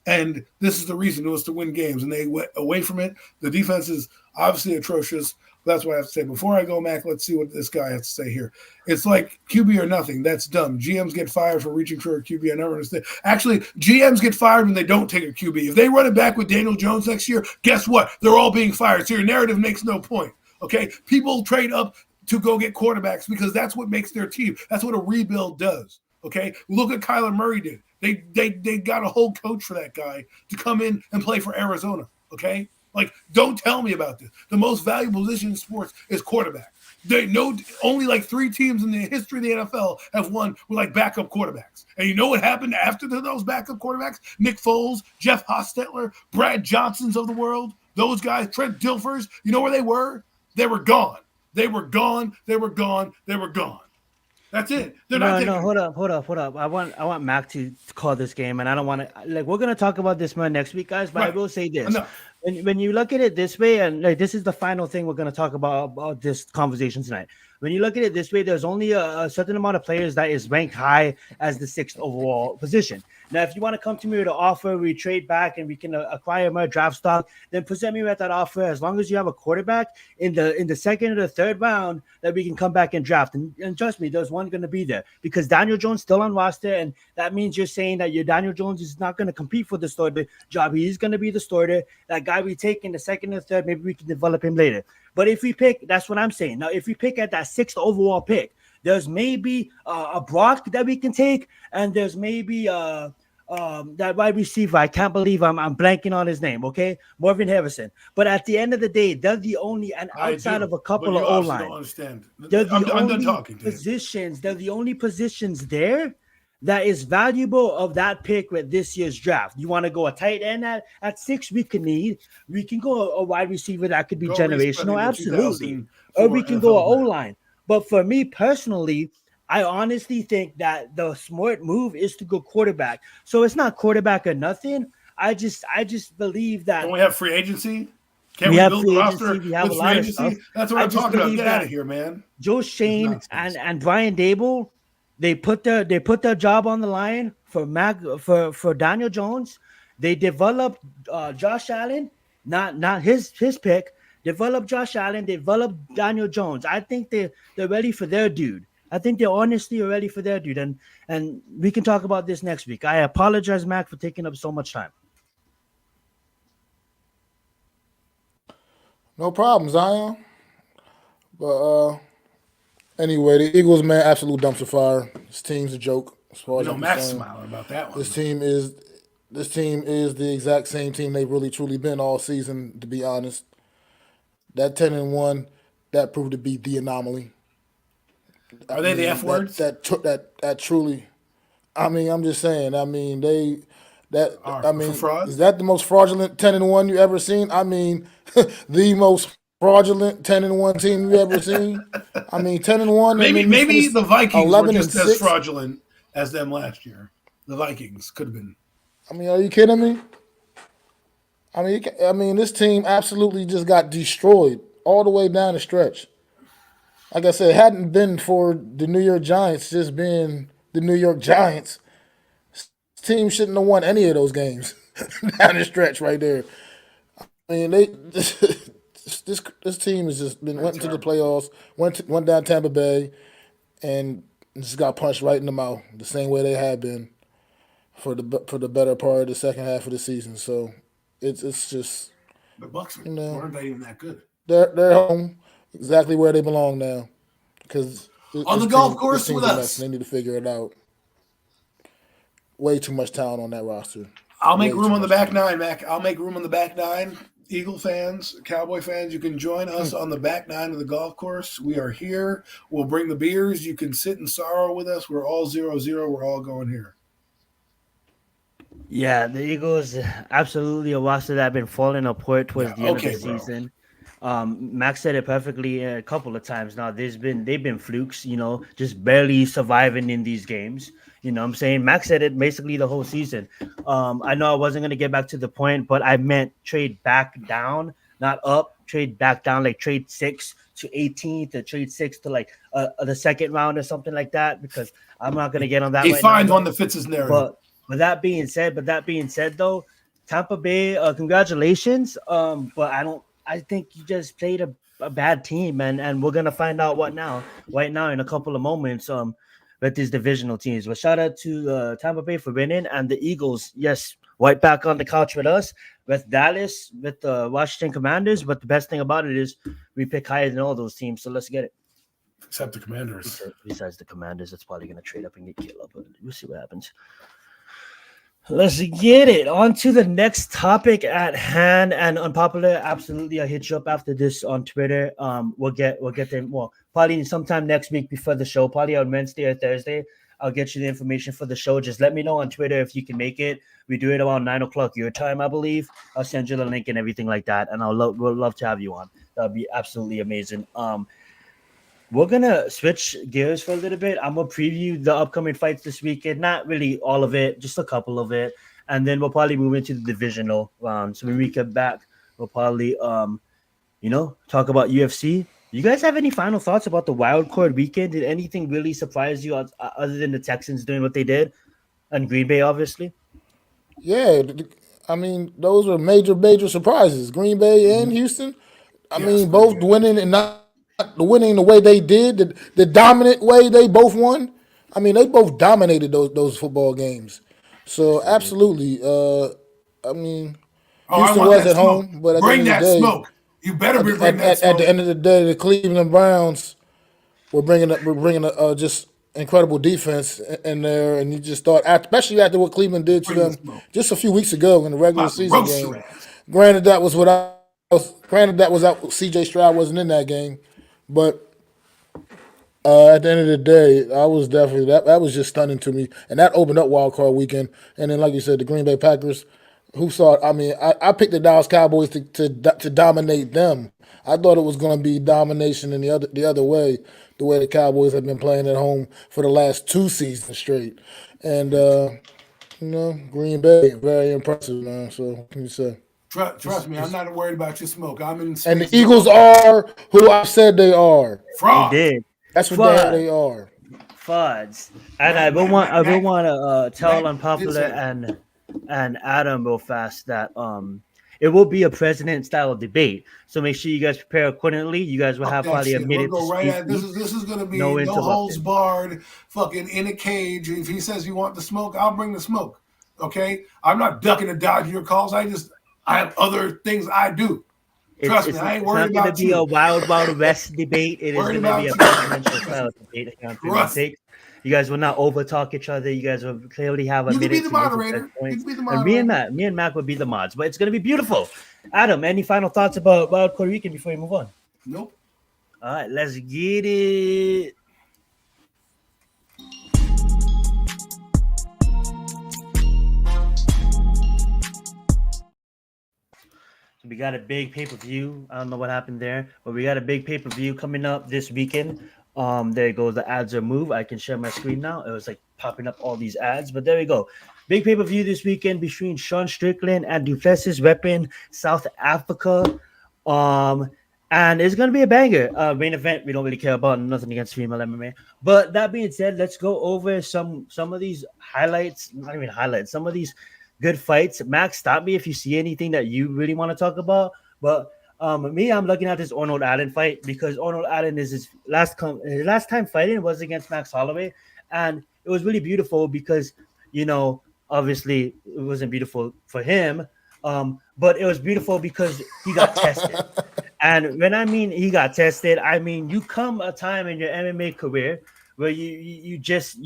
And this is the reason. It was to win games. And they went away from it. The defense is obviously atrocious. That's what I have to say. Before I go, Mac, let's see what this guy has to say here. It's like QB or nothing. That's dumb. GMs get fired for reaching for a QB. I never understand. Actually, GMs get fired when they don't take a QB. If they run it back with Daniel Jones next year, guess what? They're all being fired. So your narrative makes no point. Okay? People trade up to go get quarterbacks because that's what makes their team. That's what a rebuild does. Okay? Look at Kyler Murray did. They got a whole coach for that guy to come in and play for Arizona. Okay? Like, don't tell me about this. The most valuable position in sports is quarterback. They know only like 3 teams in the history of the NFL have won with like backup quarterbacks. And you know what happened after those backup quarterbacks? Nick Foles, Jeff Hostetler, Brad Johnsons of the world, those guys, Trent Dilfers. You know where they were? They were gone. They were gone. They were gone. They were gone. That's it. They're not taking. Hold up. I want Mac to call this game, and I don't want to. Like, we're gonna talk about this more next week, guys. But right. I will say this: when you look at it this way, and like this is the final thing we're gonna talk about this conversation tonight. When you look at it this way, there's only a certain amount of players that is ranked high as the 6th overall position. Now, if you want to come to me with an offer, we trade back and we can acquire more draft stock, then present me with that offer. As long as you have a quarterback in the 2nd or the 3rd round that we can come back and draft. And trust me, there's one going to be there because Daniel Jones still on roster, and that means you're saying that your Daniel Jones is not going to compete for the starter job. He's going to be the starter. That guy we take in the 2nd or 3rd, maybe we can develop him later. But if we pick, that's what I'm saying. Now, if we pick at that 6th overall pick, there's maybe a Brock that we can take, and there's maybe that wide receiver. I can't believe I'm blanking on his name. Okay, Marvin Harrison. But at the end of the day, they're the only, and outside of a couple of O-line, don't understand. They're the only positions. They're the only positions there that is valuable of that pick with this year's draft. You want to go a tight end at 6? We can go a wide receiver that could be generational, absolutely, or we can go an O-line. But for me personally, I honestly think that the smart move is to go quarterback. So it's not quarterback or nothing. I just believe that. Don't we have free agency? Can't we build the roster? We have a lot of stuff. That's what I'm talking about. Get out of here, man. Joe Shane and Brian Dable, they put their job on the line for Daniel Jones. They developed Josh Allen, not his pick. Developed Josh Allen, developed Daniel Jones. I think they're ready for their dude. I think they honestly are ready for their dude. And we can talk about this next week. I apologize, Mac, for taking up so much time. No problem, Zion. But anyway, the Eagles, man, absolute dumpster fire. This team's a joke. As far as I'm Max concerned. smiling about that one. This team is the exact same team they've really truly been all season, to be honest. That 10-1, that proved to be the anomaly. Are they the F words? That truly. I mean, I'm just saying. I mean, is that the most fraudulent 10-1 you ever seen? I mean, the most fraudulent 10-1 team you ever seen. I mean, 10-1. Maybe the Vikings were just as fraudulent as them last year. The Vikings could have been. I mean, are you kidding me? I mean, this team absolutely just got destroyed all the way down the stretch. Like I said, hadn't been for the New York Giants just being the New York Giants, this team shouldn't have won any of those games down the stretch right there. I mean, this team has just went into the playoffs, went down Tampa Bay, and just got punched right in the mouth the same way they had been for the better part of the second half of the season. So it's just the Bucs weren't even that good. They're home. Exactly where they belong now, because on the golf course with us, they need to figure it out. Way too much talent on that roster. I'll make room on the back nine, Mac. I'll make room on the back nine. Eagle fans, Cowboy fans, you can join us on the back nine of the golf course. We are here. We'll bring the beers. You can sit in sorrow with us. We're all 0-0. We're all going here. Yeah, the Eagles absolutely a roster that have been falling apart towards the end of the season. Max said it perfectly a couple of times now. They've been flukes, just barely surviving in these games. You know what I'm saying? Max said it basically the whole season. I know I wasn't gonna get back to the point, but I meant trade back down, not up. Trade back down, like trade 6 to 18th, or trade 6 to like the second round or something like that. Because I'm not gonna get on that He right finds now. one that fits his narrative. But that being said, though, Tampa Bay, congratulations. But I think you just played a bad team, and we're gonna find out right now in a couple of moments. With these divisional teams. But shout out to Tampa Bay for winning, and the Eagles, yes, right back on the couch with us, with Dallas, with the Washington Commanders. But the best thing about it is we pick higher than all those teams, so let's get it. Except the Commanders. Besides the Commanders, it's probably gonna trade up and get killed, but we'll see what happens. Let's get it on to the next topic at hand, and unpopular. Absolutely, I'll hit you up after this on Twitter. We'll get them. Well, probably sometime next week before the show, probably on Wednesday or Thursday. I'll get you the information for the show. Just let me know on Twitter if you can make it. We do it around 9:00 your time, I believe. I'll send you the link and everything like that, and we'll love to have you on. That'll be absolutely amazing. We're gonna switch gears for a little bit. I'm gonna preview the upcoming fights this weekend. Not really all of it, just a couple of it, and then we'll probably move into the divisional round. So when we get back, we'll probably talk about UFC. You guys have any final thoughts about the wild card weekend? Did anything really surprise you other than the Texans doing what they did, and Green Bay, obviously? Yeah, I mean, those were major surprises. Green Bay and Houston. I mean, both winning and not the winning the way they did, the dominant way they both won. I mean, they both dominated those football games. So absolutely. I mean, Houston was at home, but at the end of the day, smoke. You better bring that smoke. At the end of the day, the Cleveland Browns were bringing just incredible defense in there, and you just thought, especially after what Cleveland did to them just a few weeks ago in the regular season game. Granted, that was out. C.J. Stroud wasn't in that game. But at the end of the day, I was definitely that was just stunning to me, and that opened up wild card weekend. And then, like you said, the Green Bay Packers, who saw it? I mean, I picked the Dallas Cowboys to dominate them. I thought it was going to be domination in the other way, the way the Cowboys have been playing at home for the last 2 seasons straight. And Green Bay, very impressive, man. So what can you say? Trust me, I'm not worried about your smoke. I'm in. And the Eagles are who I said they are. Fraud. They did. That's what they are. Frauds. And I will want to tell Unpopular and Adam real fast that it will be a president-style debate. So make sure you guys prepare accordingly. You guys will have probably a minute to speak. This is going to be no holds barred, fucking in a cage. If he says you want the smoke, I'll bring the smoke. Okay? I'm not ducking and dodging your calls. I have other things I do. Trust me, I ain't worried about you. It's not going to be a wild west debate. It is going to be a presidential style debate. You guys will not overtalk each other. You guys will clearly have a minute. You can be the moderator. You can be the moderator. And me and Mac would be the mods. But it's going to be beautiful. Adam, any final thoughts about Wild Card Weekend before we move on? Nope. All right, let's get it. We got a big pay-per-view. I don't know what happened there, but we got a big pay-per-view coming up this weekend. There goes the ads are moved. I can share my screen now. It was like popping up all these ads, but there we go. Big pay-per-view this weekend between Sean Strickland and Duplessis repping South Africa. And it's gonna be a banger. Main event. We don't really care about nothing against female MMA. But that being said, let's go over some of these highlights. Not even highlights. Some of these good fights. Max, stop me if you see anything that you really want to talk about. But me, I'm looking at this Arnold Allen fight because Arnold Allen is his last time fighting was against Max Holloway, and it was really beautiful because obviously it wasn't beautiful for him, but it was beautiful because he got tested. And when I mean he got tested, I mean you come a time in your MMA career where you just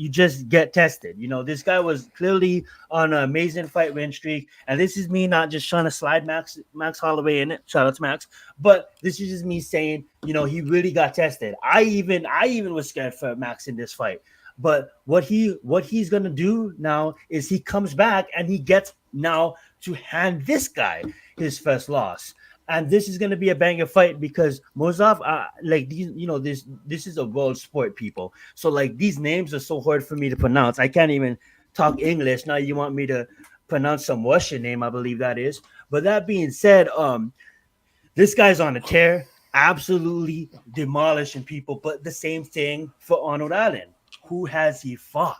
get tested. This guy was clearly on an amazing fight win streak, and this is me not just trying to slide Max Holloway in it. Shout out to Max, but this is just me saying, he really got tested. I even was scared for Max in this fight. But what he's gonna do now is he comes back and he gets now to hand this guy his first loss. And this is gonna be a banger fight because Mozov, like these, this is a world sport, people. So like these names are so hard for me to pronounce. I can't even talk English. Now you want me to pronounce some Russian name, I believe that is. But that being said, this guy's on a tear, absolutely demolishing people. But the same thing for Arnold Allen. Who has he fought?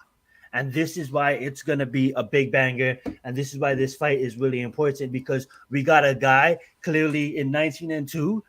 And this is why it's going to be a big banger. And this is why this fight is really important because we got a guy clearly in 19-2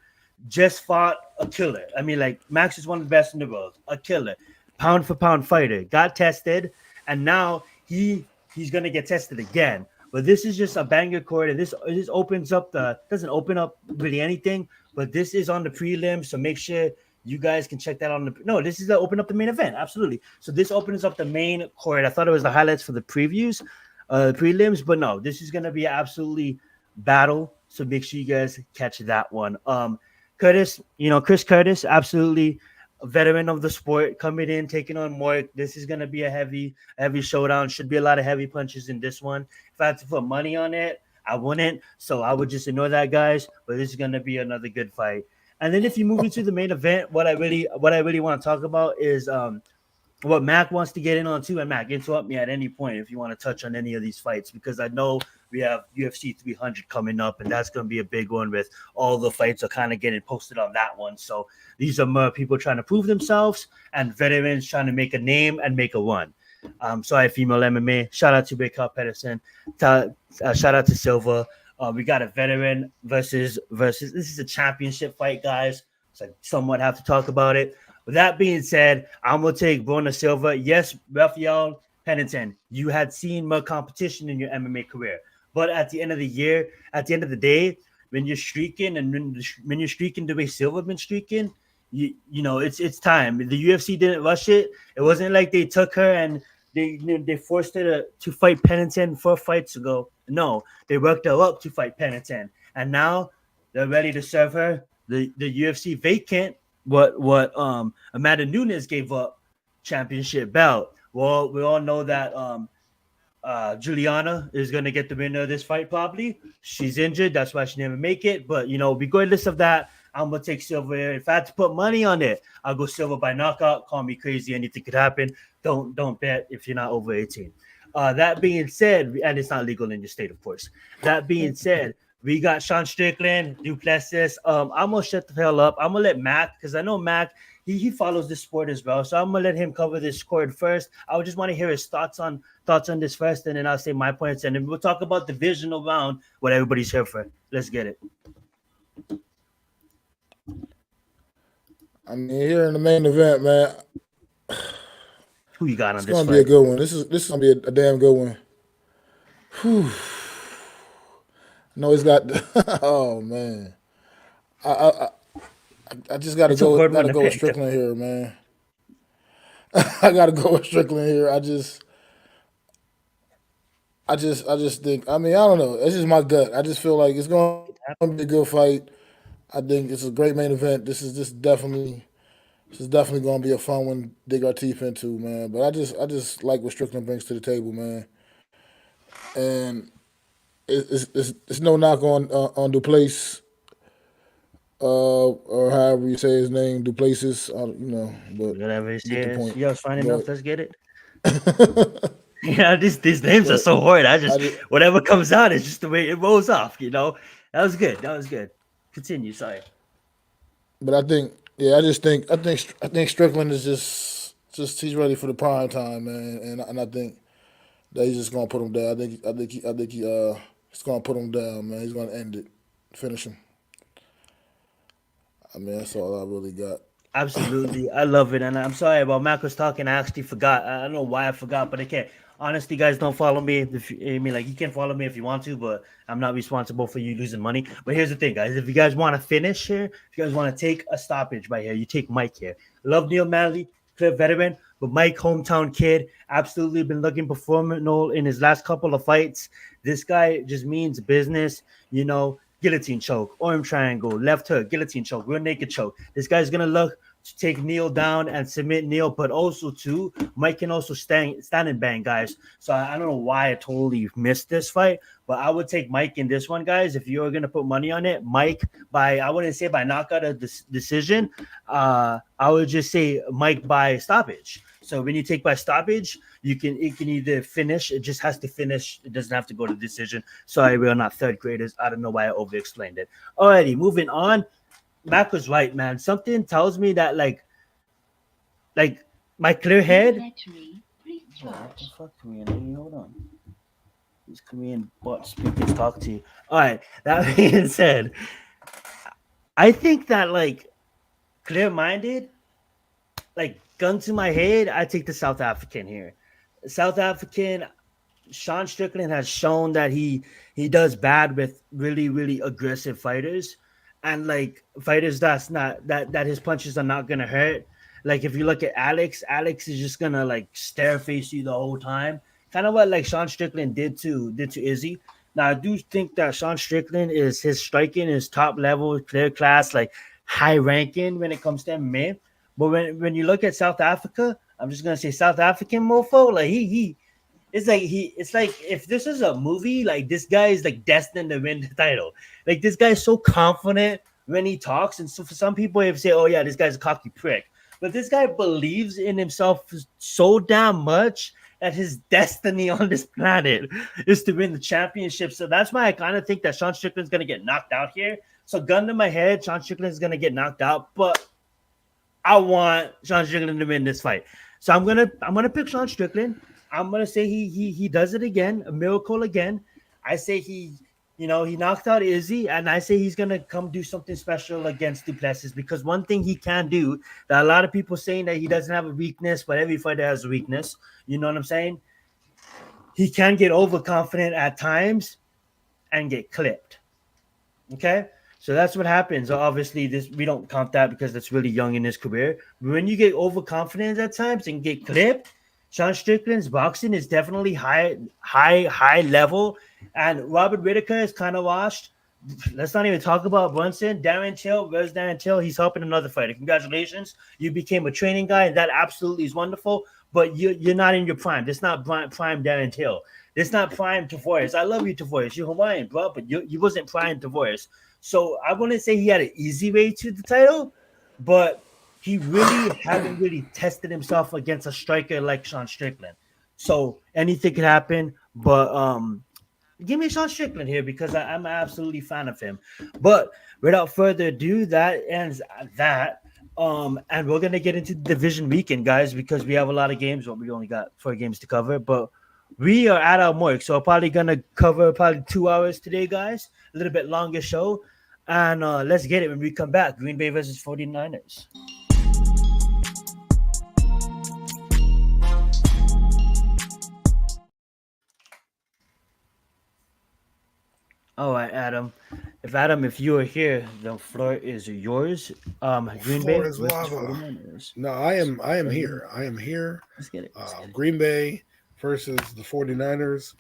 just fought a killer. I mean, like Max is one of the best in the world, a killer, pound for pound fighter, got tested, and now he's going to get tested again. But this is just a banger court, and this opens up doesn't open up really anything, but this is on the prelim, so make sure you guys can check that on the. No, this is the open up the main event, absolutely. So this opens up the main court. I thought it was the highlights for the previews, prelims, but no, this is gonna be absolutely battle. So make sure you guys catch that one. Curtis, Chris Curtis, absolutely a veteran of the sport, coming in, taking on Moik. This is gonna be a heavy showdown. Should be a lot of heavy punches in this one. If I had to put money on it, I wouldn't. So I would just ignore that, guys. But this is gonna be another good fight. And then if you move into the main event, what I really want to talk about is what Mac wants to get in on too. And Mac, interrupt me at any point if you want to touch on any of these fights, because I know we have UFC 300 coming up, and that's going to be a big one with all the fights are kind of getting posted on that one. So these are more people trying to prove themselves and veterans trying to make a name and make a run. Sorry, female MMA. Shout out to Big Cup Pedersen. Shout out to Silva. We got a veteran versus. This is a championship fight, guys. So I somewhat have to talk about it. With that being said, I'm gonna take Bruna Silva. Yes, Rafael Pennington, you had seen more competition in your MMA career, but at the end of the year, at the end of the day, when you're streaking and when you're streaking the way Silva been streaking, you know it's time. The UFC didn't rush it. It wasn't like they took her and they forced her to fight Pennington 4 fights ago. No, they worked her up to fight Pennington, and now they're ready to serve her the UFC vacant. What Amanda Nunes gave up championship belt. Well, we all know that Juliana is going to get the winner of this fight probably. She's injured, that's why she didn't make it. But regardless of that, I'm gonna take Silva. If I had to put money on it, I'll go Silva by knockout. Call me crazy, anything could happen. Don't bet if you're not over 18. That being said, and it's not legal in your state, of course. That being said, we got Sean Strickland, Duplessis. I'm gonna shut the hell up. I'm gonna let Mac, because I know Mac, he follows this sport as well. So I'm gonna let him cover this sport first. I would just want to hear his thoughts on this first, and then I'll say my points, and then we'll talk about the divisional round, what everybody's here for. Let's get it. I mean, here in the main event, man. Who you got on It's this gonna fight? be a good one. This is gonna be a damn good one. Whew. No, it's got. Oh man, I just gotta go with pick. Strickland here, man. I gotta go with Strickland here. I just think. I mean, I don't know. It's just my gut. I just feel like it's gonna be a good fight. I think it's a great main event. This is definitely gonna be a fun one to dig our teeth into, man. But I just like what Strickland brings to the table, man. And it's no knock on Duplessis, or however you say his name, Duplessis. But Whatever it you get the is. point. Yo, it's fine But- enough. Let's get it. Yeah, these names are so hard. Whatever comes out is just the way it rolls off. That was good. Continue. Sorry. But I think Strickland is just he's ready for the prime time, man, and I think that he's just gonna put him down. I think he's gonna put him down, man. He's gonna end it, finish him. I mean, that's all I really got. Absolutely. I love it. And I'm sorry about Mac was talking. I actually forgot. I don't know why I forgot, but I can't. Honestly, guys, don't follow me. You can follow me if you want to, but I'm not responsible for you losing money. But here's the thing, guys. If you guys want to finish here, if you guys want to take a stoppage right here, you take Mike here. Love Neil Manley, clear veteran, but Mike, hometown kid, absolutely been looking phenomenal in his last couple of fights. This guy just means business, guillotine choke, arm triangle, left hook, guillotine choke, rear naked choke. This guy's going to look take Neil down and submit Neil, but also too, Mike can also stand and bang, guys. So I don't know why I totally missed this fight, but I would take Mike in this one, guys. If you're gonna put money on it, Mike by I wouldn't say by knockout of decision. I would just say Mike by stoppage. So when you take by stoppage, it can either finish. It just has to finish. It doesn't have to go to decision. Sorry, we're not third graders. I don't know why I over explained it. Alrighty, moving on. Mac was right, man. Something tells me that like my clear head. Oh, what the fuck, Korean lady? Hold on. These Korean bot speakers talk to you. All right. That being said, I think that like clear minded, like gun to my head, I take the South African here. South African, Sean Strickland has shown that he does bad with really aggressive fighters, and like fighters that's not that his punches are not gonna hurt. Like if you look at Alex, Alex is just gonna like stare face you the whole time, kind of what like Sean Strickland did to Izzy. Now I do think that Sean Strickland is his striking is top level, clear class, like high ranking when it comes to MMA. But when you look at South Africa, I'm just gonna say South African mofo, like he it's like if this is a movie, like this guy is like destined to win the title. Like this guy is so confident when he talks, and so for some people they say, "Oh yeah, this guy's a cocky prick," but this guy believes in himself so damn much that his destiny on this planet is to win the championship. So that's why I kind of think that Sean Strickland's gonna get knocked out here. So gun to my head, Sean Strickland's gonna get knocked out, but I want Sean Strickland to win this fight. So I'm gonna pick Sean Strickland. I'm gonna say he does it again, a miracle again. I say he knocked out Izzy, and I say he's gonna come do something special against Duplessis because one thing he can do that a lot of people saying that he doesn't have a weakness, but every fighter has a weakness. You know what I'm saying? He can get overconfident at times and get clipped. Okay. So that's what happens. Obviously, this we don't count that because that's really young in his career. But when you get overconfident at times and get clipped, Sean Strickland's boxing is definitely high level. And Robert Whitaker is kind of washed. Let's not even talk about Brunson. Darren Till, where's Darren Till? He's helping another fighter. Congratulations. You became a training guy, and that absolutely is wonderful. But you're not in your prime. This not prime Darren Till. This not prime Tavoris. I love you, Tavoris. You're Hawaiian, bro, but you wasn't prime Tavoris. So I wouldn't say he had an easy way to the title, but he really haven't really tested himself against a striker like Sean Strickland. So anything could happen, but give me Sean Strickland here because I'm an absolutely fan of him. But without further ado, that ends that. And we're gonna get into the division weekend, guys, because we have a lot of games, but we only got 4 games to cover. But we are at our mark, so we're probably gonna cover probably 2 hours today, guys. A little bit longer show. And let's get it when we come back. Green Bay versus 49ers. All right, Adam. If you are here, the floor is yours. Green Bay Floor is versus lava. 49ers. No, I am here. I am here. Let's get it. Let's get it. Green Bay versus the 49ers.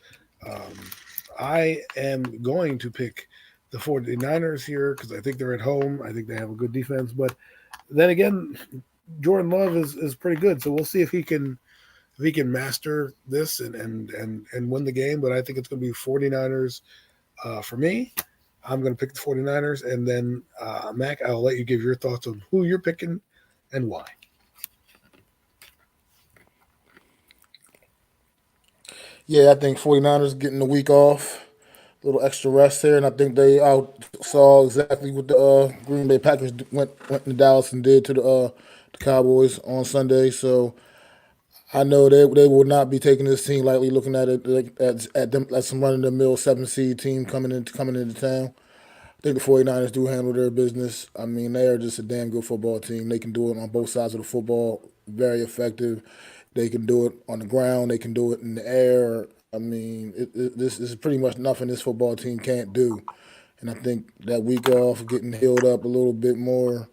I am going to pick the 49ers here because I think they're at home. I think they have a good defense. But then again, Jordan Love is pretty good. So we'll see if he can master this and win the game. But I think it's going to be 49ers for me. I'm going to pick the 49ers. And then, Mac, I'll let you give your thoughts on who you're picking and why. Yeah, I think 49ers getting the week off, a little extra rest here, and I think they saw exactly what the Green Bay Packers went to Dallas and did to the Cowboys on Sunday. So I know they will not be taking this team lightly, looking at it like, at them as some run of the mill 7 seed team coming into town. I think the 49ers do handle their business. I mean, they are just a damn good football team. They can do it on both sides of the football, very effective. They can do it on the ground. They can do it in the air. I mean, this is pretty much nothing this football team can't do. And I think that week off, getting healed up a little bit more,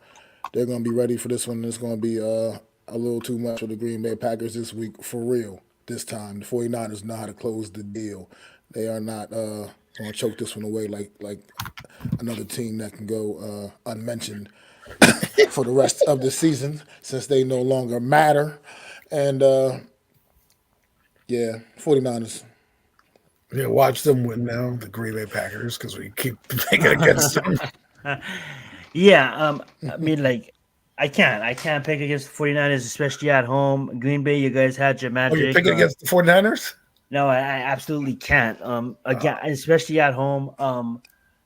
they're going to be ready for this one. It's going to be a little too much for the Green Bay Packers this week, for real, this time. The 49ers know how to close the deal. They are not going to choke this one away like another team that can go unmentioned for the rest of the season since they no longer matter. And yeah, 49ers. Yeah, watch them win now, the Green Bay Packers, because we keep picking against them. Yeah, I mean, like, I can't pick against the 49ers, especially at home. Green Bay, you guys had your Oh, you're magic. picking against the 49ers? No, I absolutely can't. Oh, Again, especially at home.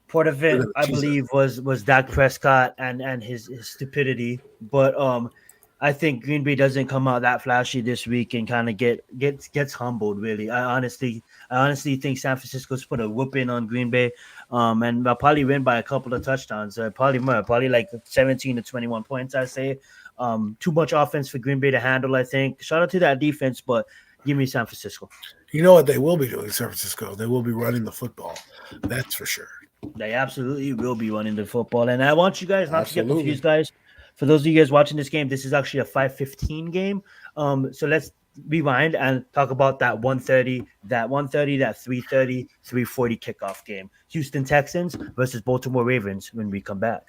Part of you're it, gonna I tease us. believe, was Dak Prescott and his stupidity. But I think Green Bay doesn't come out that flashy this week and kind of gets humbled. Really, I honestly think San Francisco's put a whooping on Green Bay, and they'll probably win by a couple of touchdowns. Probably more, probably like 17 to 21 points. I say. Too much offense for Green Bay to handle. I think. Shout out to that defense, but give me San Francisco. You know what they will be doing, San Francisco? They will be running the football. That's for sure. They absolutely will be running the football. And I want you guys not to get Absolutely. confused, guys. For those of you guys watching this game, this is actually a 5:15 game. So let's rewind and talk about that 1:30, that 3:30, 3:40 kickoff game. Houston Texans versus Baltimore Ravens when we come back.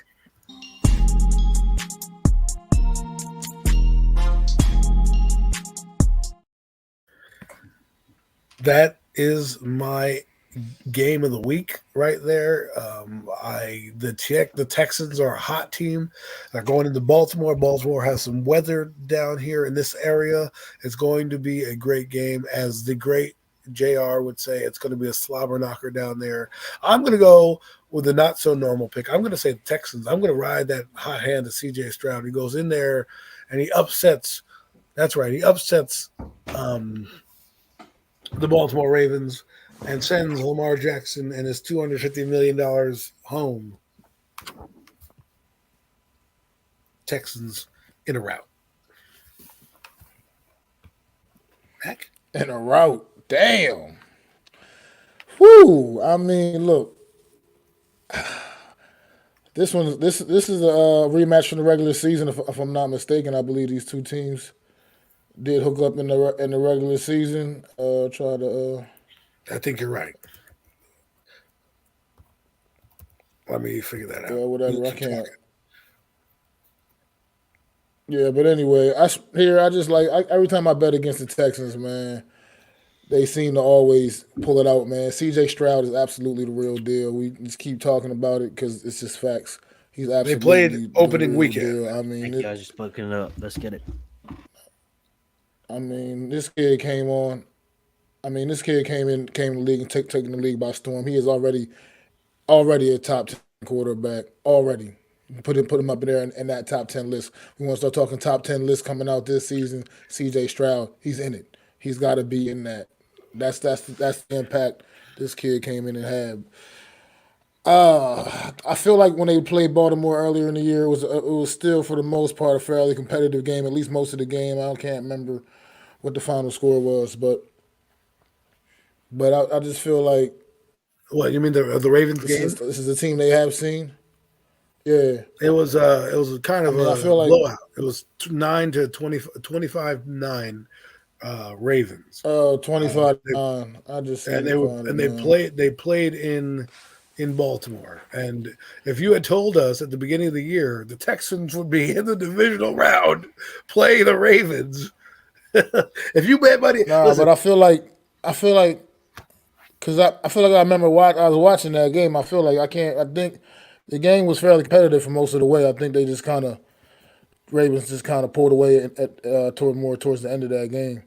That is my game of the week right there. The Texans are a hot team. They're going into Baltimore. Baltimore has some weather down here in this area. It's going to be a great game, as the great JR would say. It's going to be a slobber knocker down there. I'm going to go with a not so normal pick. I'm going to say the Texans. I'm going to ride that hot hand of CJ Stroud. He goes in there and he upsets. That's right. He upsets the Baltimore Ravens and sends Lamar Jackson and his $250 million home. Texans in a rout. Mac? In a route. Damn. Whoo. I mean, look. This is a rematch from the regular season, if I'm not mistaken. I believe these two teams did hook up in the regular season. Try to I think you're right. Let me figure that out. whatever. I Keep can't. talking. Yeah, but anyway, I just like every time I bet against the Texans, man. They seem to always pull it out, man. C.J. Stroud is absolutely the real deal. We just keep talking about it because it's just facts. He's They played absolutely the opening real weekend. deal. Thank you guys just fucking it up. Let's get it. I mean, this kid came on. I mean, this kid came in the league and taking the league by storm. He is already a top 10 quarterback already. Put him up in there in that top 10 list. We want to start talking top 10 list coming out this season. C.J. Stroud, he's in it. He's got to be in that. That's the impact this kid came in and had. I feel like when they played Baltimore earlier in the year, it was still for the most part a fairly competitive game. At least most of the game. I can't remember what the final score was, but I just feel like What, you mean the Ravens this game? is this is a team they have seen. Yeah, It was kind I of mean, I a feel like blowout. It was 9 to 20, 25-9 Ravens. 25 They, 9. I just and seen they the were final, and they man. played in Baltimore. And if you had told us at the beginning of the year the Texans would be in the divisional round play the Ravens, if you bet money, Nah, listen, but I feel like because I feel like I remember I was watching that game. I feel like I can't. I think the game was fairly competitive for most of the way. I think they just kind of Ravens just kind of pulled away towards the end of that game,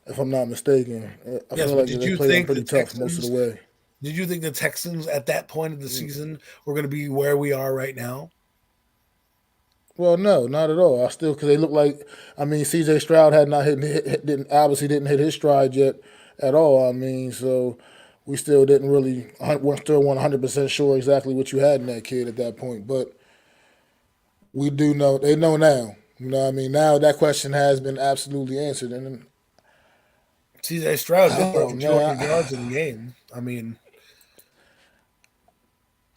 if I'm not mistaken. I yes, feel but like they played them pretty tough most of the way. did you think the Texans at that point of the season were going to be where we are right now? Well, no, not at all. I still because they look like. I mean, C.J. Stroud had not didn't hit his stride yet at all. I mean, so we still didn't really we're still 100% sure exactly what you had in that kid at that point. But we do know they know now. You know what I mean? Now that question has been absolutely answered. And CJ Stroud did throw oh for man, 200 yards in the game. I mean,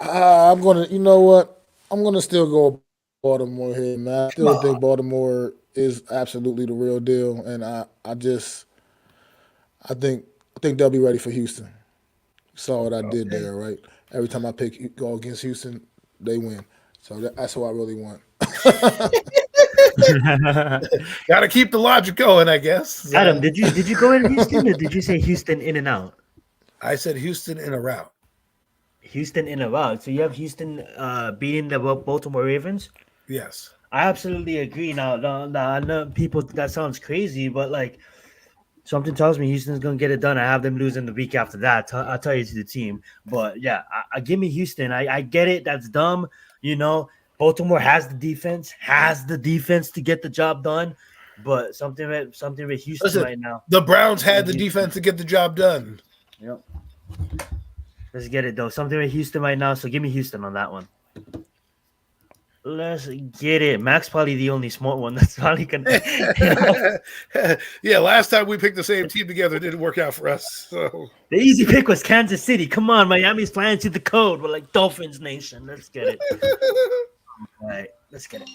I'm gonna. You know what? I'm gonna still go Baltimore here, man. I come still on. think Baltimore is absolutely the real deal, and I think they'll be ready for Houston. Saw what I did Okay. there, right? Every time I go against Houston, they win. So that's what I really want. Got to keep the logic going, I guess. Adam, did you go in Houston or did you say Houston in and out? I said Houston in a route. Houston in a route. So you have Houston beating the Baltimore Ravens. Yes. I absolutely agree. Now, I know people that sounds crazy, but like something tells me Houston's gonna get it done. I have them losing the week after that. I'll tell you to the team, but yeah, I give me Houston. I get it. That's dumb. You know, Baltimore has the defense to get the job done. But something with Houston Listen, right now. the Browns had the defense to get the job done. Yep. Let's get it though. Something with Houston right now. So give me Houston on that one. Let's get it. Mac's probably the only smart one that's probably gonna. Yeah, last time we picked the same team together, it didn't work out for us. So The easy pick was Kansas City. Come on, Miami's flying to the code. We're like Dolphins Nation. Let's get it. All right, let's get it.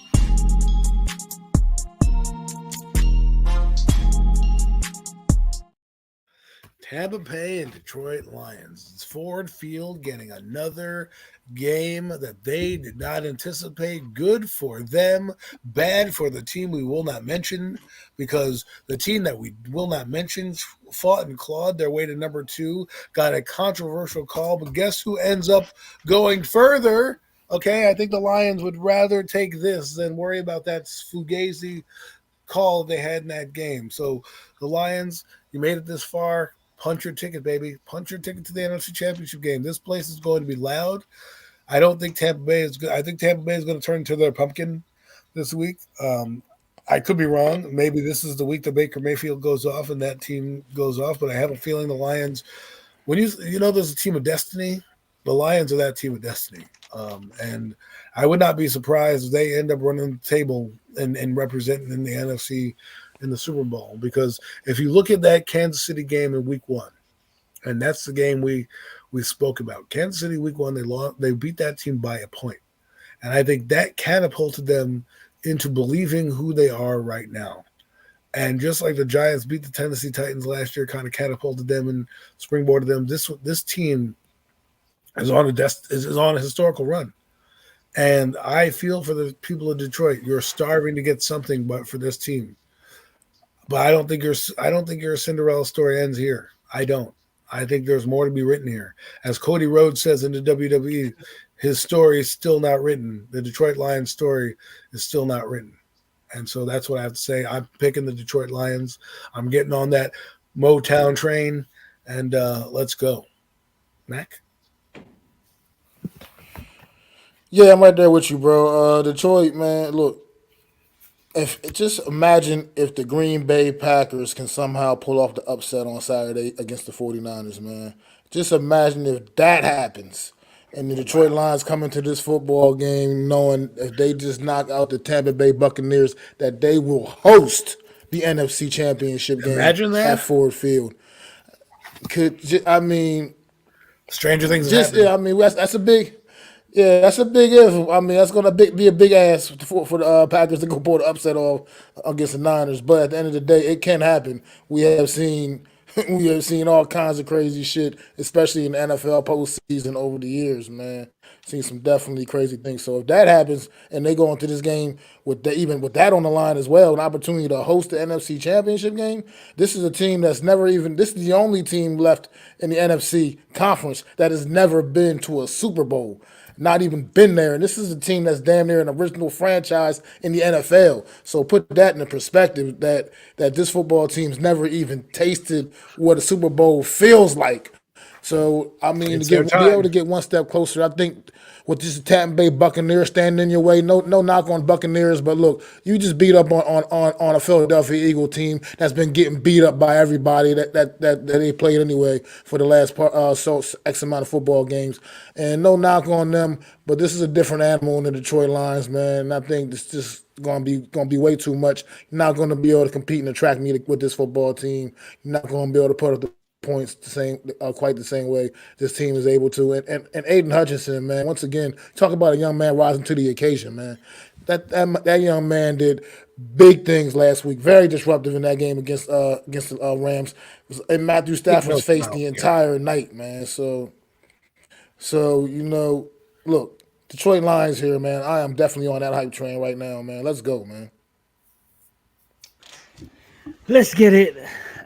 Tampa Bay and Detroit Lions. It's Ford Field getting another game that they did not anticipate. Good for them, bad for the team we will not mention, because the team that we will not mention fought and clawed their way to number 2, got a controversial call, but guess who ends up going further? Okay, I think the Lions would rather take this than worry about that fugazi call they had in that game. So the Lions, you made it this far. Punch your ticket, baby. Punch your ticket to the NFC Championship game. This place is going to be loud. I don't think Tampa Bay is good. I think Tampa Bay is going to turn into their pumpkin this week. I could be wrong. Maybe this is the week that Baker Mayfield goes off and that team goes off, but I have a feeling the Lions, when you know there's a team of destiny, the Lions are that team of destiny. And I would not be surprised if they end up running the table and representing in the NFC in the Super Bowl, because if you look at that Kansas City game in week 1, and that's the game we spoke about. Kansas City week 1, they beat that team by a point. And I think that catapulted them into believing who they are right now. And just like the Giants beat the Tennessee Titans last year, kind of catapulted them and springboarded them, this team is on a historical run. And I feel for the people of Detroit. You're starving to get something but for this team. But I don't think your Cinderella story ends here. I don't. I think there's more to be written here. As Cody Rhodes says in the WWE, his story is still not written. The Detroit Lions story is still not written. And so that's what I have to say. I'm picking the Detroit Lions. I'm getting on that Motown train, and let's go. Mac? Yeah, I'm right there with you, bro. Detroit, man, look, just imagine if the Green Bay Packers can somehow pull off the upset on Saturday against the 49ers, man. Just imagine if that happens and the Detroit Lions come into this football game knowing if they just knock out the Tampa Bay Buccaneers that they will host the NFC Championship game Imagine that. at Ford Field. Stranger things have Just happened. yeah, I mean that's a big. Yeah, that's a big if. I mean, that's going to be a big ass for the Packers to go pull the upset off against the Niners. But at the end of the day, it can happen. We have seen all kinds of crazy shit, especially in the NFL postseason over the years, man. Seen some definitely crazy things. So if that happens and they go into this game even with that on the line as well, an opportunity to host the NFC Championship game, this is a team that's never even. This is the only team left in the NFC conference that has never been to a Super Bowl. Not even been there. And this is a team that's damn near an original franchise in the NFL. So put that in perspective that this football team's never even tasted what a Super Bowl feels like. So I mean, It's be their time. able to get one step closer, I think with this Tampa Bay Buccaneers standing in your way, no knock on Buccaneers, but look, you just beat up on a Philadelphia Eagle team that's been getting beat up by everybody that they played anyway for the last X amount of football games, and no knock on them, but this is a different animal in the Detroit Lions, man. And I think this just gonna be way too much. You're not gonna be able to compete in the track meet with this football team. You're not gonna be able to put up the points quite the same way this team is able to. And Aiden Hutchinson, man, once again, talk about a young man rising to the occasion, man. That young man did big things last week. Very disruptive in that game against the Rams. And Matthew Stafford's face the entire night, man. So look, Detroit Lions here, man. I am definitely on that hype train right now, man. Let's go, man. Let's get it.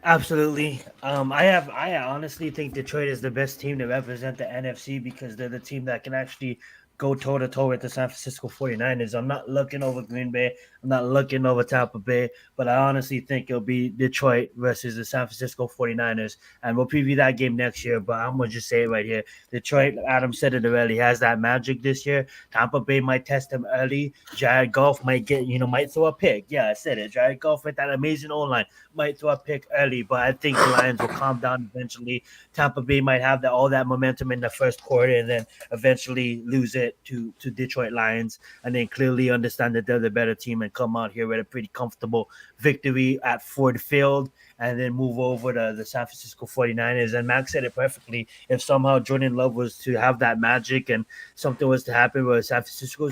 Absolutely. I honestly think Detroit is the best team to represent the NFC because they're the team that can actually go toe to toe with the San Francisco 49ers. I'm not looking over Green Bay. I'm not looking over Tampa Bay, but I honestly think it'll be Detroit versus the San Francisco 49ers. And we'll preview that game next year, but I'm going to just say it right here. Detroit, Adam said it already, has that magic this year. Tampa Bay might test them early. Jared Goff might throw a pick. Yeah, I said it. Jared Goff with that amazing O-line might throw a pick early, but I think the Lions will calm down eventually. Tampa Bay might have all that momentum in the first quarter and then eventually lose it to Detroit Lions and then clearly understand that they're the better team and come out here with a pretty comfortable victory at Ford Field and then move over to the San Francisco 49ers. And Max said it perfectly. If somehow Jordan Love was to have that magic and something was to happen where San Francisco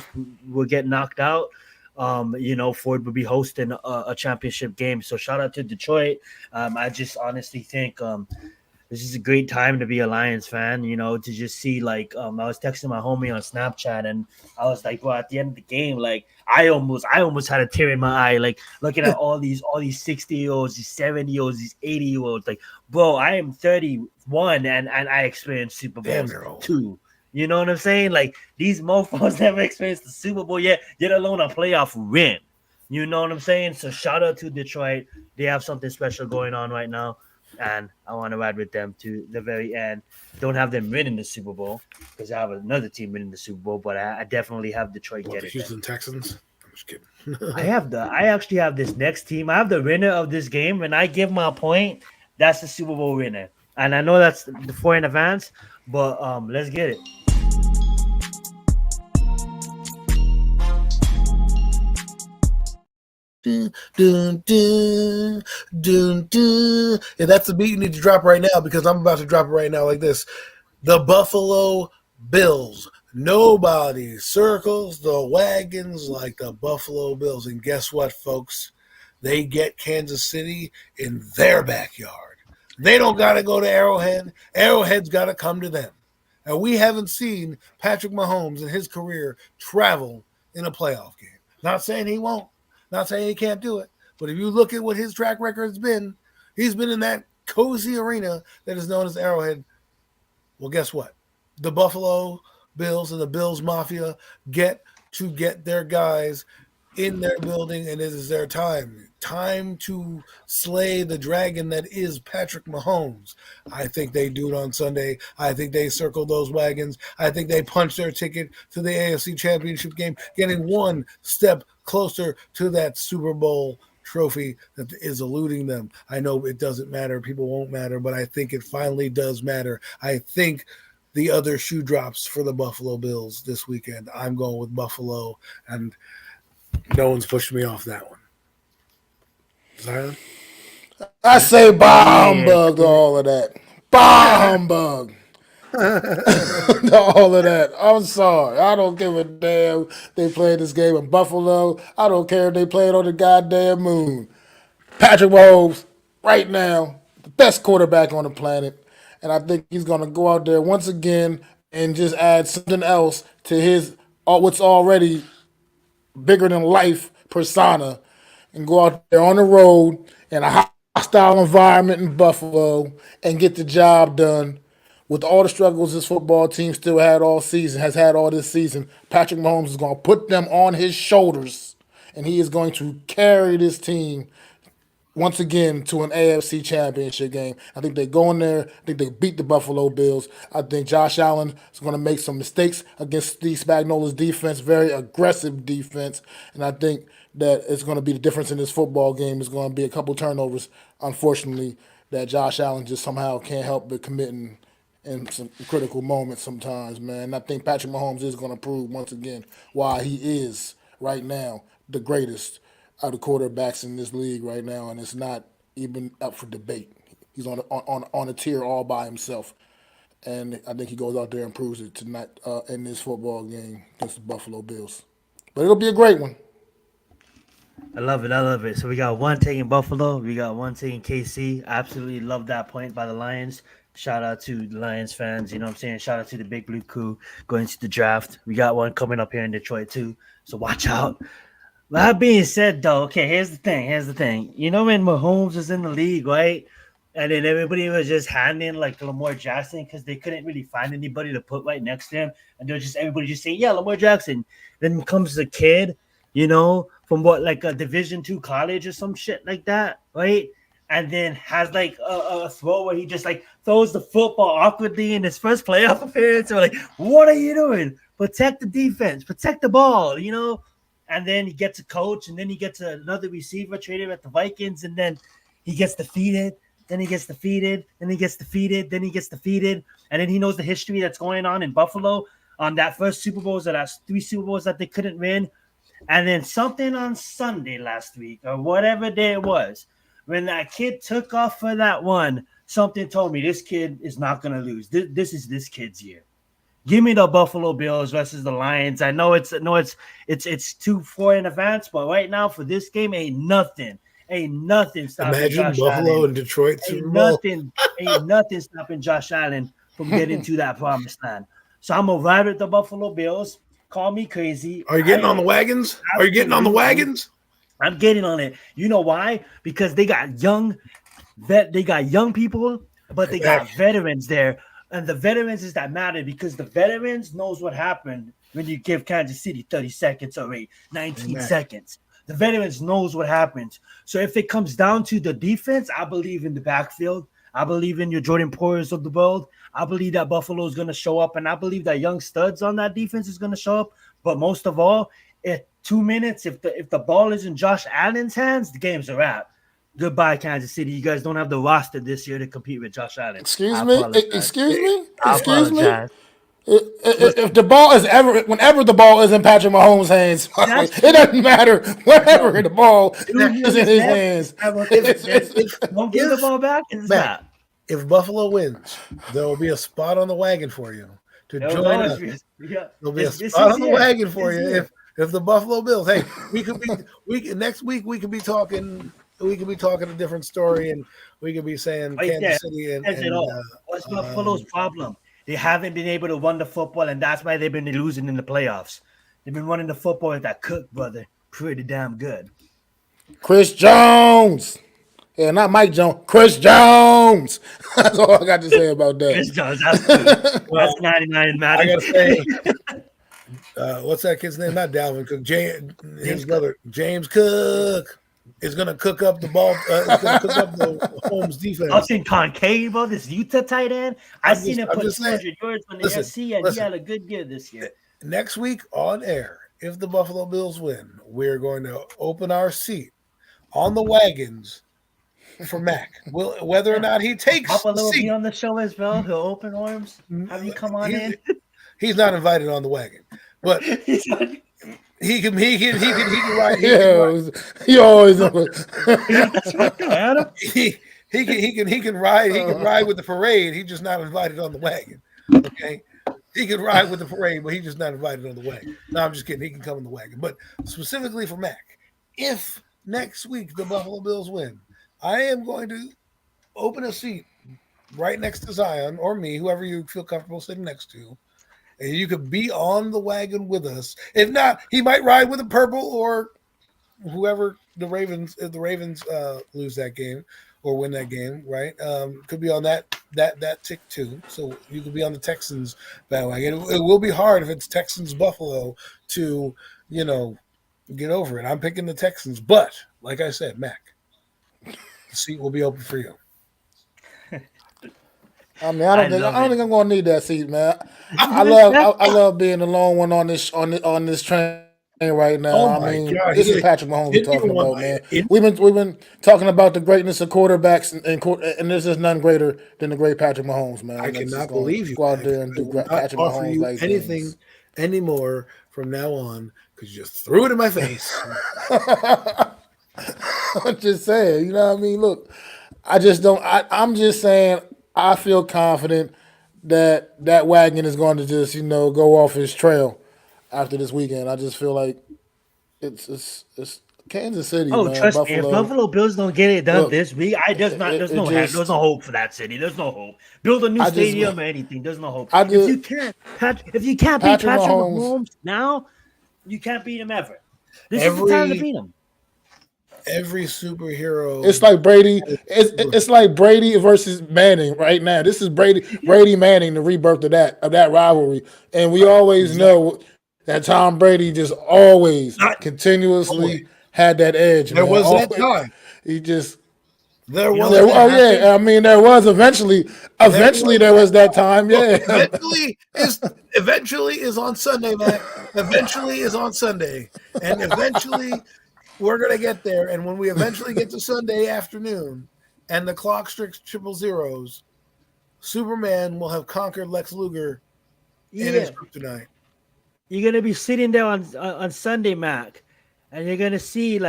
will get knocked out, Ford would be hosting a championship game. So shout out to Detroit. I just honestly think this is a great time to be a Lions fan, to just see I was texting my homie on Snapchat and I was like, well, at the end of the game, like I almost had a tear in my eye, like looking at all these 60-year-olds, these 70-year-olds, these 80-year-olds. Like, bro, I am 31 and I experienced Super Bowls too. You know what I'm saying? Like these mofos never experienced the Super Bowl yet alone a playoff win. You know what I'm saying? So shout out to Detroit. They have something special going on right now. And I want to ride with them to the very end. Don't have them winning the Super Bowl because I have another team winning the Super Bowl, but I definitely have Detroit get the it. Houston Texans? I'm just kidding. I actually have this next team. I have the winner of this game, and I give my point. That's the Super Bowl winner. And I know that's the 4 in advance, but let's get it. Dun, dun, dun, dun, dun. Yeah, that's the beat you need to drop right now because I'm about to drop it right now like this. The Buffalo Bills. Nobody circles the wagons like the Buffalo Bills. And guess what, folks? They get Kansas City in their backyard. They don't got to go to Arrowhead. Arrowhead's got to come to them. And we haven't seen Patrick Mahomes in his career travel in a playoff game. Not saying he won't. Not saying he can't do it, but if you look at what his track record has been, he's been in that cozy arena that is known as Arrowhead. Well, guess what? The Buffalo Bills and the Bills Mafia get their guys in their building, and it is their time. Time to slay the dragon that is Patrick Mahomes. I think they do it on Sunday. I think they circle those wagons. I think they punch their ticket to the AFC Championship game, getting one step closer to that Super Bowl trophy that is eluding them. I know it doesn't matter. People won't matter, but I think it finally does matter. I think the other shoe drops for the Buffalo Bills this weekend. I'm going with Buffalo, and no one's pushed me off that one. Zion? I say bah humbug to all of that. Bah humbug. To all of that. I'm sorry. I don't give a damn they played this game in Buffalo. I don't care if they played on the goddamn moon. Patrick Mahomes, right now, the best quarterback on the planet. And I think he's going to go out there once again and just add something else to his what's already bigger than life persona and go out there on the road in a hostile environment in Buffalo and get the job done. With all the struggles this football team still had all season, has had all this season, Patrick Mahomes is going to put them on his shoulders, and he is going to carry this team once again to an AFC championship game. I think they go in there. I think they beat the Buffalo Bills. I think Josh Allen is going to make some mistakes against Steve Spagnuolo's defense, very aggressive defense. And I think that it's going to be the difference in this football game. It's going to be a couple turnovers, unfortunately, that Josh Allen just somehow can't help but committing in some critical moments sometimes, man. And I think Patrick Mahomes is going to prove once again why he is right now the greatest out of quarterbacks in this league right now, and it's not even up for debate. He's on a tier all by himself, and I think he goes out there and proves it tonight in this football game against the Buffalo Bills. But it'll be a great one. I love it. So we got one taking Buffalo. We got one taking KC. I absolutely love that point by the Lions. Shout out to the Lions fans. You know what I'm saying? Shout out to the Big Blue Crew going to the draft. We got one coming up here in Detroit too. So watch out. That being said, though, okay, here's the thing. Here's the thing. You know when Mahomes was in the league, right? And then everybody was just handing like Lamar Jackson because they couldn't really find anybody to put right next to him, and they're just everybody just saying, "Yeah, Lamar Jackson." Then comes the kid, from what like a Division II college or some shit like that, right? And then has like a throw where he just like throws the football awkwardly in his first playoff appearance. Or like, what are you doing? Protect the defense, protect the ball. And then he gets a coach, and then he gets another receiver traded at the Vikings, and then he gets defeated. Then he gets defeated. Then he gets defeated. Then he gets defeated. And then he knows the history that's going on in Buffalo on that first Super Bowls or that's 3 Super Bowls that they couldn't win. And then something on Sunday last week or whatever day it was, when that kid took off for that one, something told me this kid is not going to lose. This is this kid's year. Give me the Buffalo Bills versus the Lions. I know it's 2-4 in advance, but right now for this game, ain't nothing stopping Imagine Josh Buffalo Allen. and Detroit Super Bowl. Ain't nothing stopping Josh Allen from getting to that promised land. So I'm gonna ride with the Buffalo Bills. Call me crazy. Are you getting on the wagons? Are you getting on the wagons? I'm getting on it. You know why? Because they got young people, but they got veterans there. And the veterans is that matter because the veterans knows what happened when you give Kansas City 30 seconds or 19 seconds. The veterans knows what happens. So if it comes down to the defense, I believe in the backfield. I believe in your Jordan Poyers of the world. I believe that Buffalo is going to show up, and I believe that young studs on that defense is going to show up. But most of all, at 2 minutes, if the ball is in Josh Allen's hands, the game's a wrap. Goodbye, Kansas City. You guys don't have the roster this year to compete with Josh Allen. Excuse me. Apologize. If the ball is whenever the ball is in Patrick Mahomes' hands, it doesn't matter. Whenever the ball is in his hands, don't give the ball back. It's not. If Buffalo wins, there will be a spot on the wagon for you to join us. There'll be a spot on the wagon for you if the Buffalo Bills. Hey, next week we could be talking. We could be talking a different story, and we could be saying Kansas City and what's Buffalo's problem? They haven't been able to run the football, and that's why they've been losing in the playoffs. They've been running the football with that Cook brother pretty damn good. Chris Jones. Yeah, not Mike Jones. Chris Jones. That's all I got to say about that. Chris Jones, that's good. That's 99 Madden. I gotta say, what's that kid's name? Not Dalvin Cook. His brother, James Cook, is gonna cook up the ball. Is gonna cook up the Holmes defense. I've seen Concavo, this Utah tight end. I've seen him put 200 yards on the SC, and he had a good year this year. Next week on air, if the Buffalo Bills win, we're going to open our seat on the wagons for Mac. Whether or not he takes Buffalo the will seat. be on the show as well. He'll open arms. Have you come on in? He's not invited on the wagon, but he can ride. He always. He can ride with the parade. He's just not invited on the wagon. Okay. He can ride with the parade, but he's just not invited on the wagon. No, I'm just kidding. He can come in the wagon. But specifically for Mac, if next week the Buffalo Bills win, I am going to open a seat right next to Zion or me, whoever you feel comfortable sitting next to, and you could be on the wagon with us. If not, he might ride with the purple or whoever the Ravens. If the Ravens lose that game or win that game, right? Could be on that tick too. So you could be on the Texans bandwagon. It will be hard if it's Texans Buffalo to get over it. I'm picking the Texans, but like I said, Mac, the seat will be open for you. I mean, I don't think I'm gonna need that seat, man. I love being the lone one on this train right now. Oh I mean, God. this is Patrick Mahomes we're talking about, man. We've been talking about the greatness of quarterbacks, and there's just none greater than the great Patrick Mahomes, man. I cannot believe you. Go out there and do Patrick Mahomes like anything anymore from now on because you just threw it in my face. I'm just saying, you know what I mean? Look, I just don't. I'm just saying. I feel confident that wagon is going to just, go off his trail after this weekend. I just feel like it's Kansas City, Oh, man. trust me, if Buffalo Bills don't get it done Look, this week, there's no hope for that city. There's no hope. Build a new stadium or anything. There's no hope. If you can't beat Patrick Mahomes now, you can't beat him ever. This is the time to beat him. Every superhero. It's like Brady. It's like Brady versus Manning right now. This is Brady Manning, the rebirth of that rivalry, and we always know that Tom Brady just always continuously had that edge. There was that time. He just there was. I mean, there was eventually there was that time. Yeah. Eventually is on Sunday, man. Eventually is on Sunday, and eventually. We're going to get there, and when we eventually get to Sunday afternoon and the clock strikes 000, Superman will have conquered Lex Luger in his kryptonite. You're going to be sitting there on Sunday, Mac, and you're going to see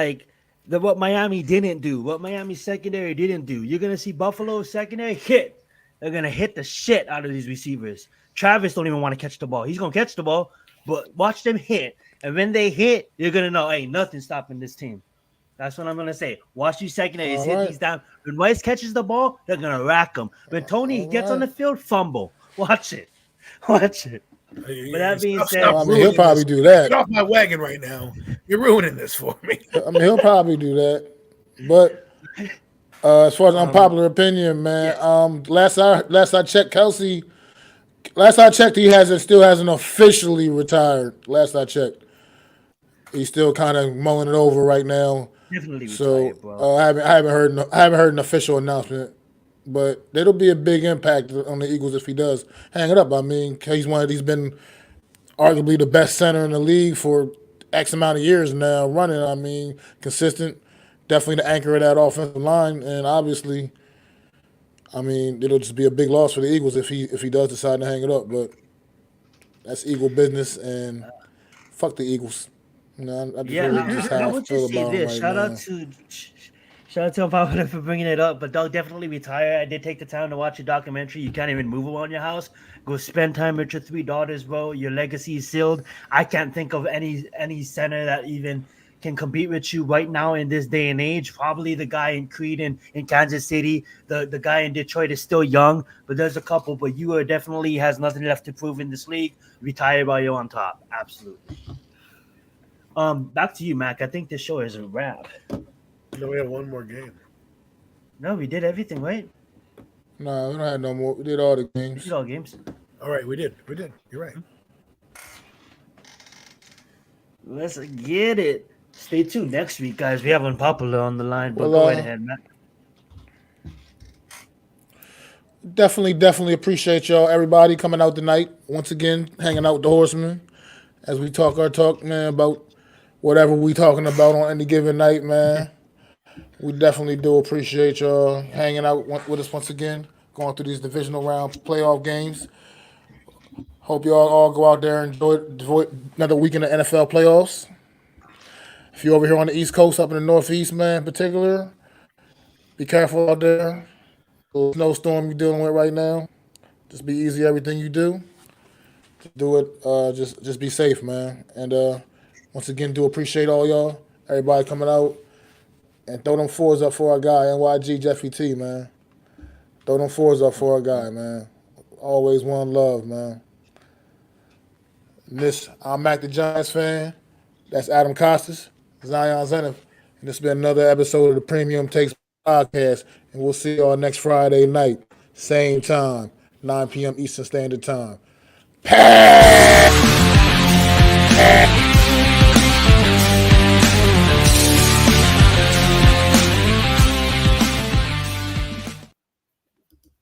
what Miami didn't do, what Miami secondary didn't do. You're going to see Buffalo secondary hit. They're going to hit the shit out of these receivers. Travis don't even want to catch the ball. He's going to catch the ball, but watch them hit. And when they hit, you're going to know, hey, nothing's stopping this team. That's what I'm going to say. Watch these secondaries hit these down. When Weiss catches the ball, they're going to rack him. When Tony gets on the field, fumble. Watch it. Watch it. But that being said, he'll probably do that. Get off my wagon right now. You're ruining this for me. I mean, he'll probably do that. But as far as unpopular opinion, man, last I checked, Kelsey. Last I checked, he still hasn't officially retired. Last I checked. He's still kind of mulling it over right now. Definitely retired, bro. I haven't heard an official announcement, but it'll be a big impact on the Eagles if he does hang it up. I mean, he's been arguably the best center in the league for X amount of years now running. I mean, consistent, definitely the anchor of that offensive line, and obviously, I mean, it'll just be a big loss for the Eagles if he does decide to hang it up. But that's Eagle business, and fuck the Eagles. I would just say this. Shout out to Unpopular for bringing it up, but Doug definitely retired. I did take the time to watch a documentary. You can't even move around your house. Go spend time with your 3 daughters, bro. Your legacy is sealed. I can't think of any center that even can compete with you right now in this day and age. Probably the guy in Creed in Kansas City. The guy in Detroit is still young, but there's a couple. But you are definitely has nothing left to prove in this league. Retired while you're on top. Absolutely. Back to you, Mac. I think this show is a wrap. No, we have one more game. No, we did everything, right? No, we don't have no more. We did all the games. We did all games. All right, we did. You're right. Let's get it. Stay tuned next week, guys. We have Unpopular on the line, but go ahead, Mac. Definitely appreciate y'all, everybody coming out tonight. Once again, hanging out with the Horsemen as we talk our talk, man, about whatever we talking about on any given night, man. We definitely do appreciate y'all hanging out with us once again, going through these divisional round playoff games. Hope y'all all go out there and enjoy another week in the NFL playoffs. If you're over here on the East Coast, up in the Northeast, man, in particular, be careful out there. The snowstorm you're dealing with right now. Just be easy everything you do. Do it. Just be safe, man. And once again, do appreciate all y'all, everybody coming out, and throw them 4s up for our guy, NYG Jeffy T, man. Throw them 4s up for our guy, man. Always one love, man. And I'm Mac the Giants fan. That's Adam Costas, Zion Zenith. And this has been another episode of the Premium Takes Podcast. And we'll see y'all next Friday night, same time, 9 p.m. Eastern Standard Time. Pass!